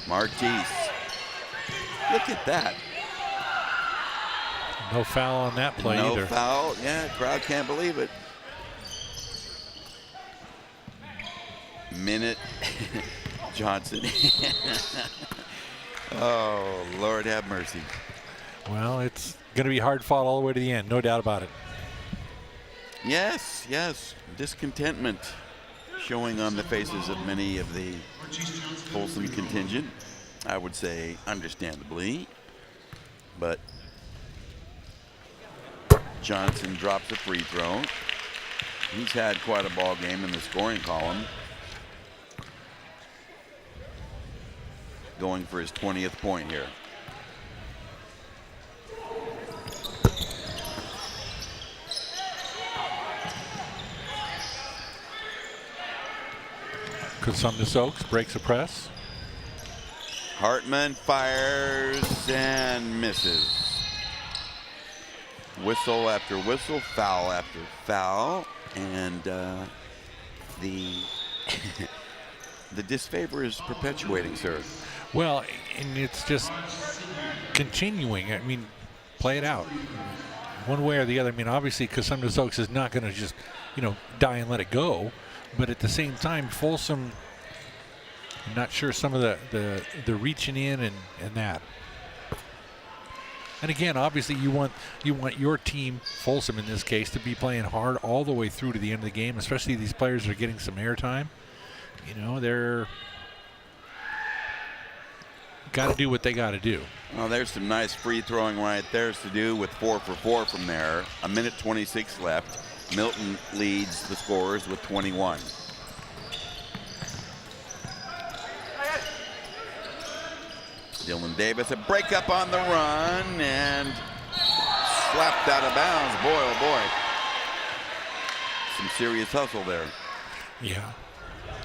Martise. Look at that. No foul on that play either. No foul. Yeah, crowd can't believe it. Minute. Johnson. Oh, Lord have mercy. Well, it's going to be hard fought all the way to the end, no doubt about it. Yes, yes. Discontentment showing on the faces of many of the Folsom contingent. I would say understandably. But Johnson drops a free throw. He's had quite a ball game in the scoring column. Going for his 20th point here. Cosumnes Oaks breaks a press. Hartman fires and misses. Whistle after whistle, foul after foul, and the the disfavor is perpetuating, sir. Well, and it's just continuing. I mean, play it out one way or the other. I mean, obviously, Cosumnes Oaks is not going to just, die and let it go. But at the same time, Folsom, I'm not sure some of the reaching in and that. And again, obviously, you want your team, Folsom in this case, to be playing hard all the way through to the end of the game. Especially these players are getting some airtime. They're got to do what they got to do. Well, there's some nice free throwing right there to do with 4 for 4 from there. 1:26 left. Milton leads the scorers with 21. Dylan Davis, a break up on the run and slapped out of bounds. Boy, oh boy. Some serious hustle there. Yeah,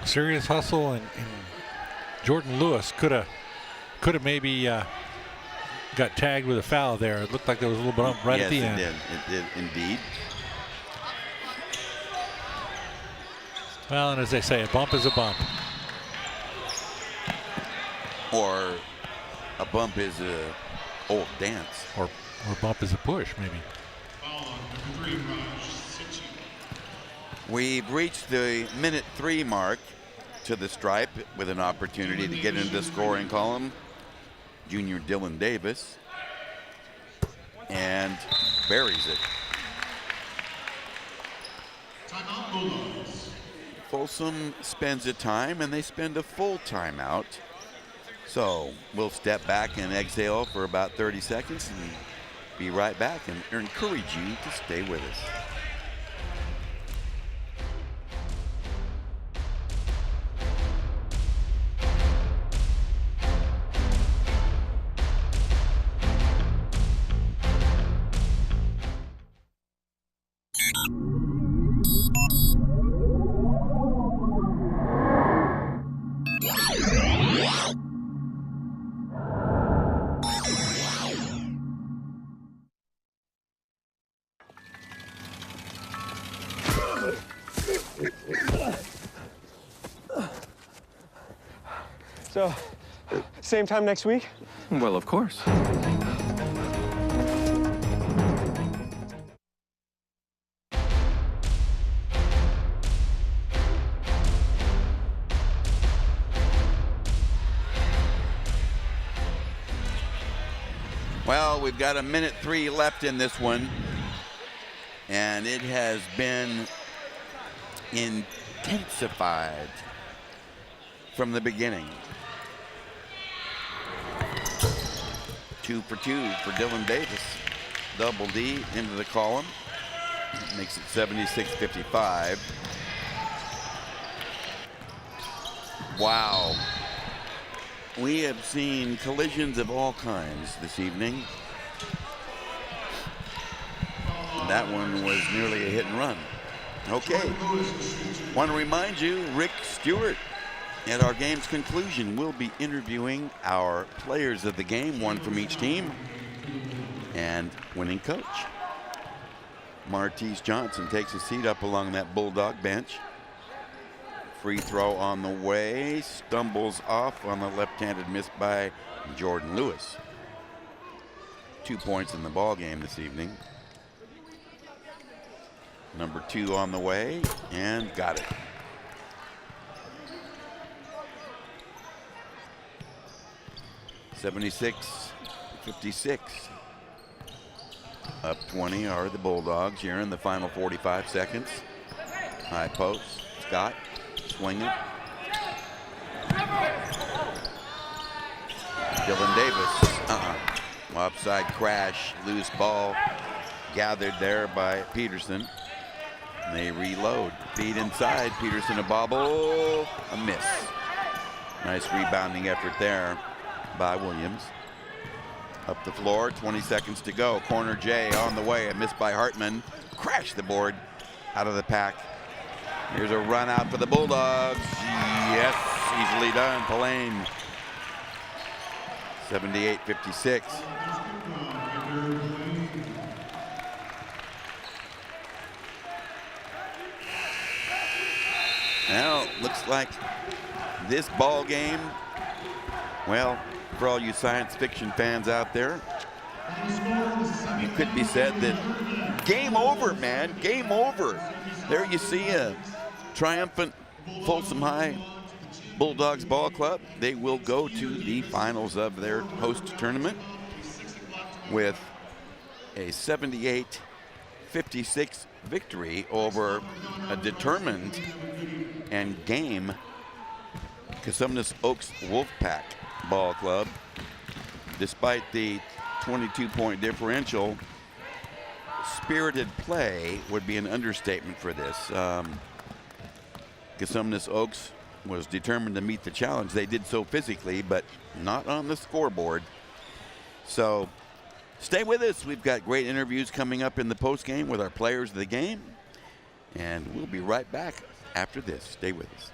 serious hustle, and Jordan Lewis could have maybe got tagged with a foul there. It looked like there was a little bump right at the end. Yes, it did indeed. Well, and as they say, a bump is a bump. Or a bump is a old dance. Or bump is a push, maybe. We've reached the minute 3 mark to the stripe with an opportunity to get into the scoring column. Junior Dylan Davis, and buries it. Folsom spends a time, and they spend a full timeout. So we'll step back and exhale for about 30 seconds and be right back, and encourage you to stay with us. So, same time next week? Well, of course. Well, we've got a minute 3 left in this one, and it has been intensified from the beginning. 2 for 2 for Dylan Davis. Double D into the column. Makes it 76-55. Wow. We have seen collisions of all kinds this evening. That one was nearly a hit and run. Okay. Want to remind you, Rick Stewart, at our game's conclusion, we'll be interviewing our players of the game, one from each team, and winning coach. Martise Johnson takes a seat up along that Bulldog bench. Free throw on the way, stumbles off on the left-handed miss by Jordan Lewis. 2 points in the ball game this evening. Number 2 on the way, and got it. (76-56). Up 20 are the Bulldogs here in the final 45 seconds. High post, Scott swinging. Dylan Davis, offside crash, loose ball gathered there by Peterson. And they reload, feed inside, Peterson a bobble, a miss. Nice rebounding effort there by Williams. Up the floor, 20 seconds to go. Corner J on the way, a miss by Hartman. Crashed the board out of the pack. Here's a run out for the Bulldogs. Yes, easily done, Pallane. 78-56. Now, looks like this ball game, well, for all you science fiction fans out there, it could be said that game over, man, game over. There you see a triumphant Folsom High Bulldogs ball club. They will go to the finals of their host tournament with a 78-56 victory over a determined and game Cosumnes Oaks Wolfpack ball club. Despite the 22-point differential, spirited play would be an understatement for this. Cosumnes Oaks was determined to meet the challenge. They did so physically, but not on the scoreboard. So stay with us. We've got great interviews coming up in the postgame with our players of the game. And we'll be right back after this. Stay with us.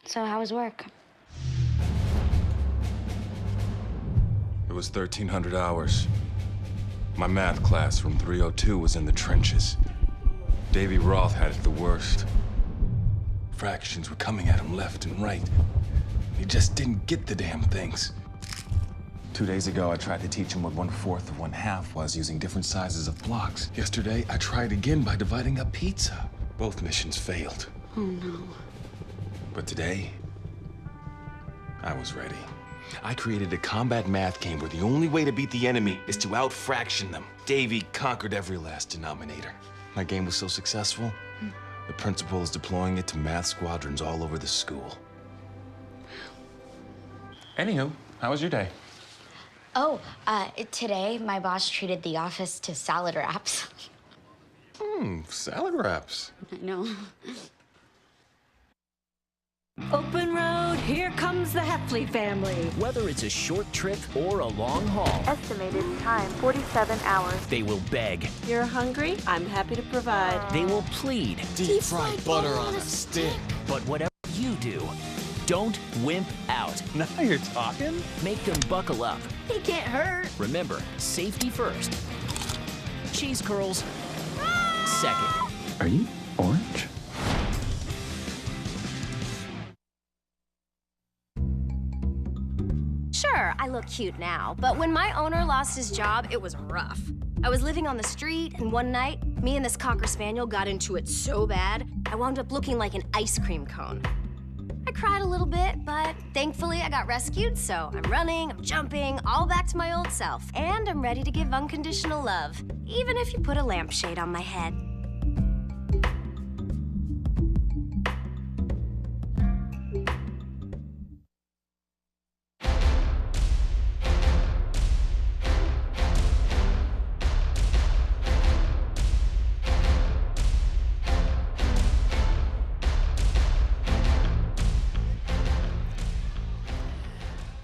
So how was work? It was 1,300 hours. My math class from 302 was in the trenches. Davy Roth had it the worst. Fractions were coming at him left and right. He just didn't get the damn things. 2 days ago, I tried to teach him what 1/4 of 1/2 was using different sizes of blocks. Yesterday, I tried again by dividing up pizza. Both missions failed. Oh no. But today, I was ready. I created a combat math game where the only way to beat the enemy is to out-fraction them. Davy conquered every last denominator. My game was so successful, the principal is deploying it to math squadrons all over the school. Anywho, how was your day? Oh, today my boss treated the office to salad wraps. Salad wraps. I know. Open road, here comes the Heffley family. Whether it's a short trip or a long haul, Estimated time 47 hours. they will beg, You're hungry? I'm happy to provide. they will plead. Deep fried butter on a stick. But whatever you do, don't wimp out. Now you're talking? Make them buckle up. He can't hurt. Remember, safety first. Cheese curls second. Are you orange? Sure, I look cute now, but when my owner lost his job, it was rough. I was living on the street, and one night, me and this Cocker Spaniel got into it so bad, I wound up looking like an ice cream cone. I cried a little bit, but thankfully I got rescued, so I'm running, I'm jumping, all back to my old self. And I'm ready to give unconditional love, even if you put a lampshade on my head.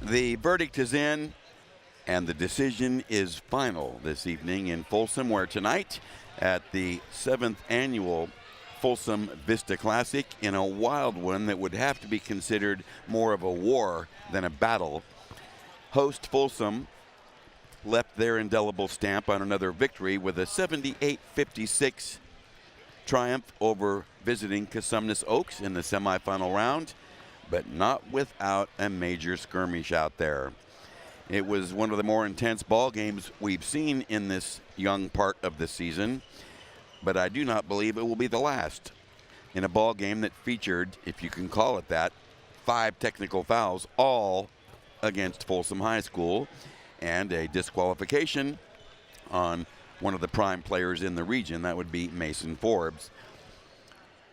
The verdict is in, and the decision is final this evening in Folsom, where tonight at the 7th annual Folsom-Vista Classic, in a wild one that would have to be considered more of a war than a battle, host Folsom left their indelible stamp on another victory with a 78-56 triumph over visiting Cosumnes Oaks in the semifinal round, but not without a major skirmish out there. It was one of the more intense ball games we've seen in this young part of the season, but I do not believe it will be the last. In a ball game that featured, if you can call it that, 5 technical fouls, all against Folsom High School, and a disqualification on one of the prime players in the region. That would be Mason Forbes,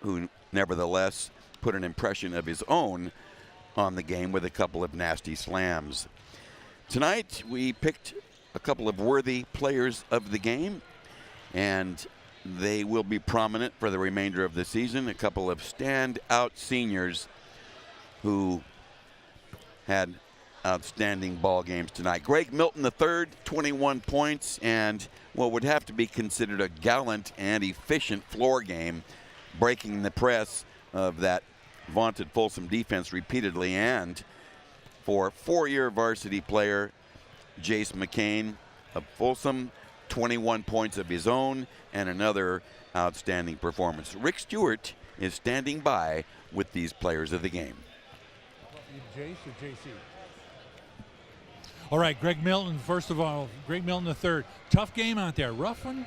who nevertheless put an impression of his own on the game with a couple of nasty slams. Tonight, we picked a couple of worthy players of the game, and they will be prominent for the remainder of the season. A couple of standout seniors who had outstanding ball games tonight. Greg Milton III, 21 points, and what would have to be considered a gallant and efficient floor game, breaking the press of that vaunted Folsom defense repeatedly. And for 4-year varsity player Jace McCain of Folsom, 21 points of his own and another outstanding performance. Rick Stewart is standing by with these players of the game. Jace or JC? All right, Greg Milton, first of all, Greg Milton III. Tough game out there, rough one?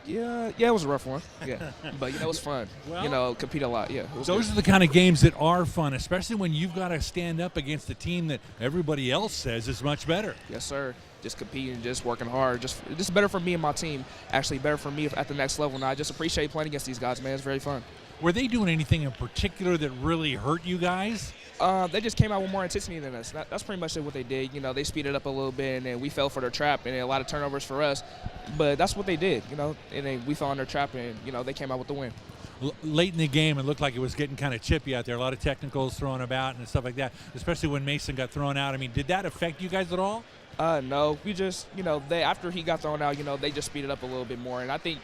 Yeah, it was a rough one. Yeah, but it was fun. Well, Compete a lot. Yeah, it was those good. are the kind of games that are fun, especially when you've got to stand up against a team that everybody else says is much better. Yes, sir. Just competing, just working hard. Just better for me and my team. Actually, better for me at the next level. And I just appreciate playing against these guys, man. It's very fun. Were they doing anything in particular that really hurt you guys? They just came out with more intensity than us. That's pretty much what they did. They speeded up a little bit, and then we fell for their trap, and a lot of turnovers for us. But that's what they did, and then we fell on their trap, and, they came out with the win. Late in the game, it looked like it was getting kind of chippy out there. A lot of technicals thrown about and stuff like that, especially when Mason got thrown out. I mean, did that affect you guys at all? No. We just, after he got thrown out, they just speeded up a little bit more. And I think,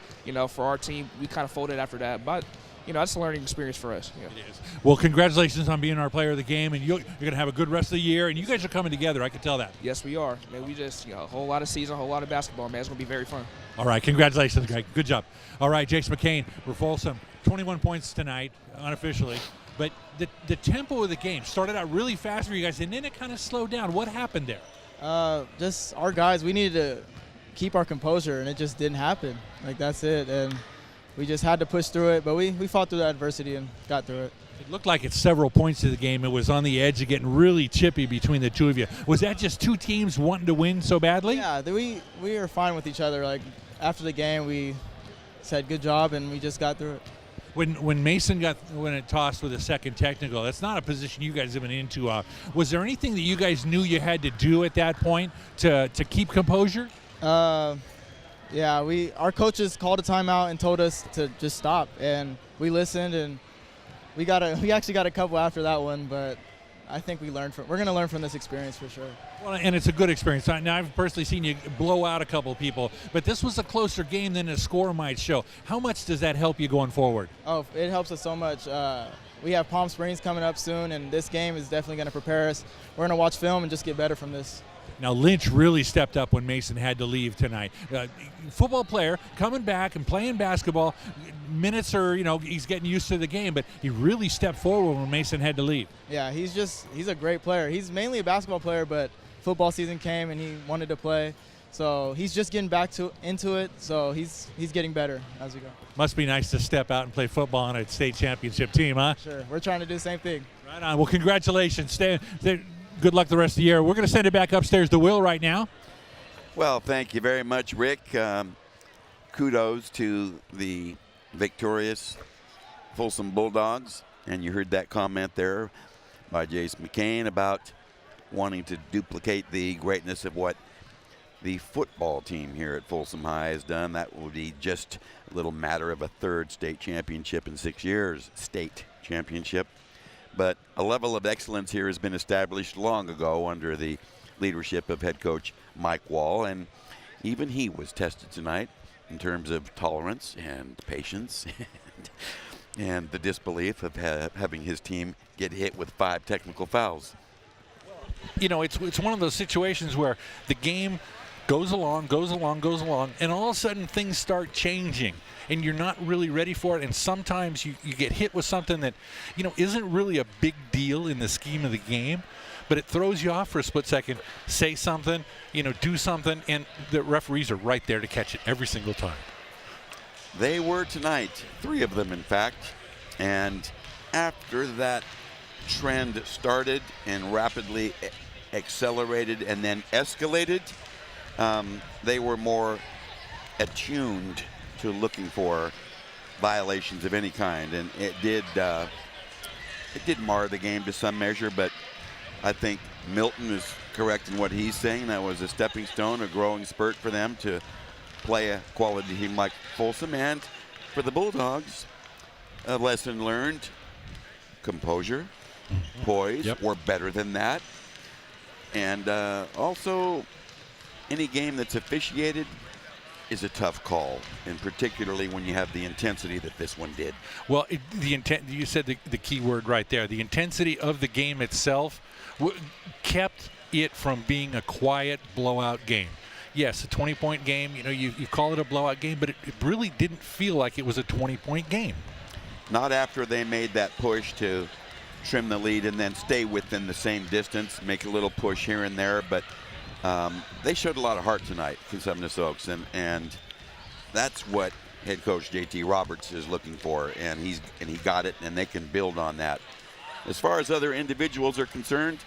for our team, we kind of folded after that. But that's a learning experience for us. Yeah. It is. Well, congratulations on being our player of the game, and you're going to have a good rest of the year, and you guys are coming together. I can tell that. Yes, we are. Man, we just, a whole lot of season, a whole lot of basketball, man. It's going to be very fun. All right, congratulations, Greg. Good job. All right, Jace McCain for Folsom, 21 points tonight, unofficially. But the tempo of the game started out really fast for you guys, and then it kind of slowed down. What happened there? Just our guys, we needed to keep our composure, and it just didn't happen. That's it. And we just had to push through it, but we fought through that adversity and got through it. It looked like at several points of the game it was on the edge of getting really chippy between the two of you. Was that just two teams wanting to win so badly? Yeah, we were fine with each other. After the game, we said good job, and we just got through it. When Mason when it tossed with a second technical, that's not a position you guys have been into. Was there anything that you guys knew you had to do at that point to keep composure? Yeah, our coaches called a timeout and told us to just stop, and we listened, and we actually got a couple after that one, but I think we're going to learn from this experience for sure. Well, and it's a good experience. Now, I've personally seen you blow out a couple of people, but this was a closer game than a score might show. How much does that help you going forward? Oh, it helps us so much. We have Palm Springs coming up soon, and this game is definitely going to prepare us. We're going to watch film and just get better from this. Now, Lynch really stepped up when Mason had to leave tonight. Football player coming back and playing basketball. Minutes are, he's getting used to the game, but he really stepped forward when Mason had to leave. Yeah, he's a great player. He's mainly a basketball player, but football season came and he wanted to play. So he's just getting back into it, so he's getting better as we go. Must be nice to step out and play football on a state championship team, huh? Sure. We're trying to do the same thing. Right on. Well, congratulations. Good luck the rest of the year. We're going to send it back upstairs to Will right now. Well, thank you very much, Rick. Kudos to the victorious Folsom Bulldogs. And you heard that comment there by Jace McCain about wanting to duplicate the greatness of what the football team here at Folsom High has done. That will be just a little matter of a third state championship in 6 years, state championship. But a level of excellence here has been established long ago under the leadership of head coach Mike Wall, and even he was tested tonight in terms of tolerance and patience and the disbelief of having his team get hit with 5 technical fouls. It's one of those situations where the game goes along, and all of a sudden things start changing, and you're not really ready for it, and sometimes you get hit with something that, isn't really a big deal in the scheme of the game, but it throws you off for a split second. Say something, do something, and the referees are right there to catch it every single time. They were tonight, 3 of them in fact, and after that trend started and rapidly accelerated and then escalated, they were more attuned to looking for violations of any kind, and it did mar the game to some measure. But I think Milton is correct in what he's saying. That was a stepping stone, a growing spurt for them to play a quality team like Folsom, and for the Bulldogs, a lesson learned: composure, poise, or better than that, and also. Any game that's officiated is a tough call, and particularly when you have the intensity that this one did. Well, you said the key word right there. The intensity of the game itself kept it from being a quiet blowout game. Yes, a 20-point game, you call it a blowout game, but it really didn't feel like it was a 20-point game. Not after they made that push to trim the lead and then stay within the same distance, make a little push here and there, but they showed a lot of heart tonight, Cosumnes Oaks, and that's what head coach JT Roberts is looking for, and he got it, and they can build on that. As far as other individuals are concerned,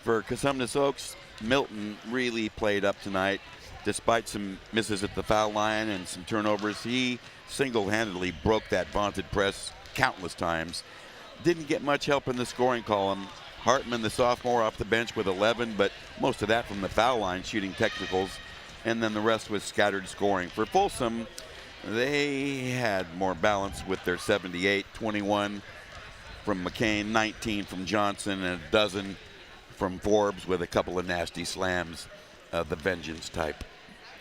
for Cosumnes Oaks, Milton really played up tonight. Despite some misses at the foul line and some turnovers, he single-handedly broke that vaunted press countless times. Didn't get much help in the scoring column. Hartman, the sophomore, off the bench with 11, but most of that from the foul line, shooting technicals, and then the rest was scattered scoring. For Folsom, they had more balance with their 78, 21 from McCain, 19 from Johnson, and a dozen from Forbes with a couple of nasty slams of the vengeance type.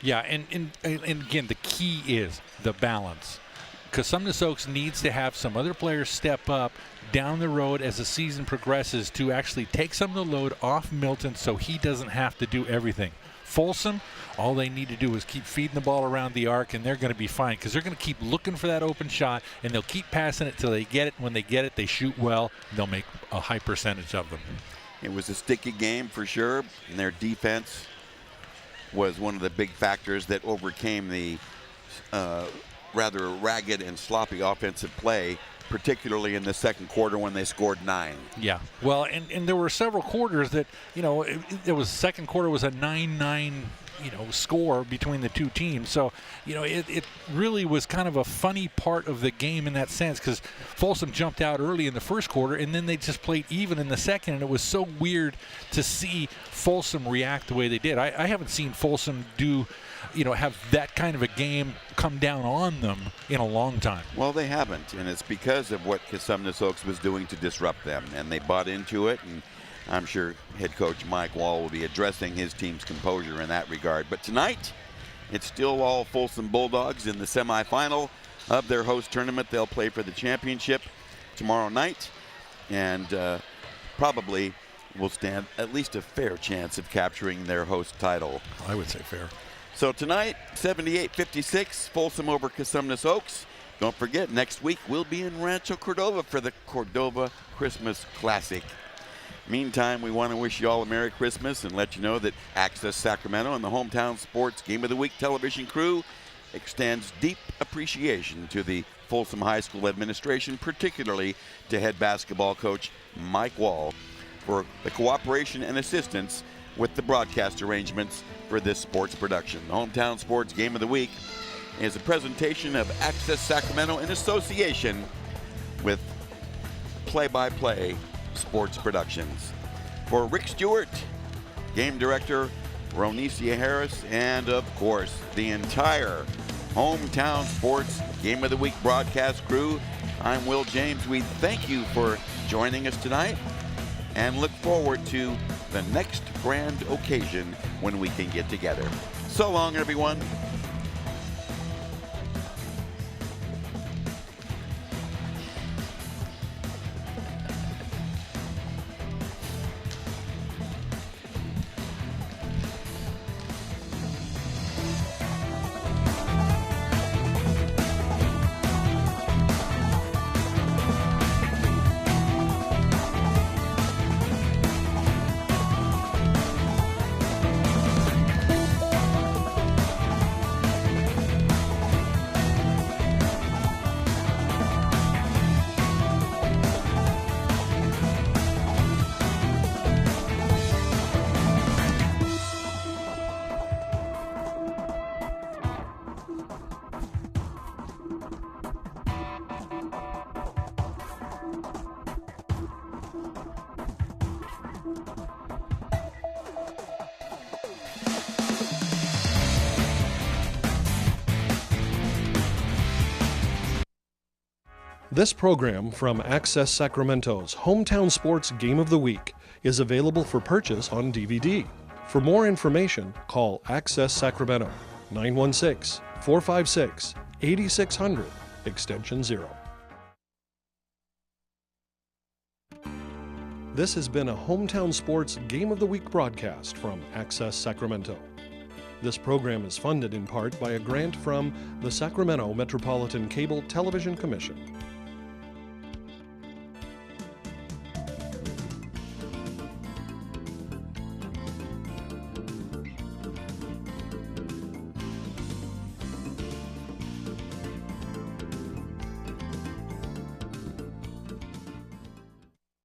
Yeah, and again, the key is the balance. Cosumnes Oaks needs to have some other players step up down the road as the season progresses to actually take some of the load off Milton so he doesn't have to do everything. Folsom, all they need to do is keep feeding the ball around the arc, and they're going to be fine because they're going to keep looking for that open shot, and they'll keep passing it till they get it. When they get it, they shoot well, and they'll make a high percentage of them. It was a sticky game for sure, and their defense was one of the big factors that overcame the rather ragged and sloppy offensive play, particularly in the second quarter when they scored 9. Yeah, well, and there were several quarters that, it was second quarter was a 9-9, score between the two teams. So, it really was kind of a funny part of the game in that sense because Folsom jumped out early in the first quarter and then they just played even in the second, and it was so weird to see Folsom react the way they did. I haven't seen Folsom do, have that kind of a game come down on them in a long time. Well, they haven't, and it's because of what Cosumnes Oaks was doing to disrupt them, and they bought into it, and I'm sure head coach Mike Wall will be addressing his team's composure in that regard. But tonight, it's still all Folsom Bulldogs in the semifinal of their host tournament. They'll play for the championship tomorrow night, and probably will stand at least a fair chance of capturing their host title. I would say fair. So tonight, 78-56, Folsom over Cosumnes Oaks. Don't forget, next week we'll be in Rancho Cordova for the Cordova Christmas Classic. Meantime, we want to wish you all a Merry Christmas and let you know that Access Sacramento and the Hometown Sports Game of the Week television crew extends deep appreciation to the Folsom High School administration, particularly to head basketball coach Mike Wall, for the cooperation and assistance with the broadcast arrangements for this sports production. The Hometown Sports Game of the Week is a presentation of Access Sacramento in association with Play-by-Play Sports Productions. For Rick Stewart, game director Ronicia Harris, and of course the entire Hometown Sports Game of the Week broadcast crew, I'm Will James. We thank you for joining us tonight and look forward to the next grand occasion when we can get together. So long, everyone. This program from Access Sacramento's Hometown Sports Game of the Week is available for purchase on DVD. For more information, call Access Sacramento, 916-456-8600, extension 0. This has been a Hometown Sports Game of the Week broadcast from Access Sacramento. This program is funded in part by a grant from the Sacramento Metropolitan Cable Television Commission.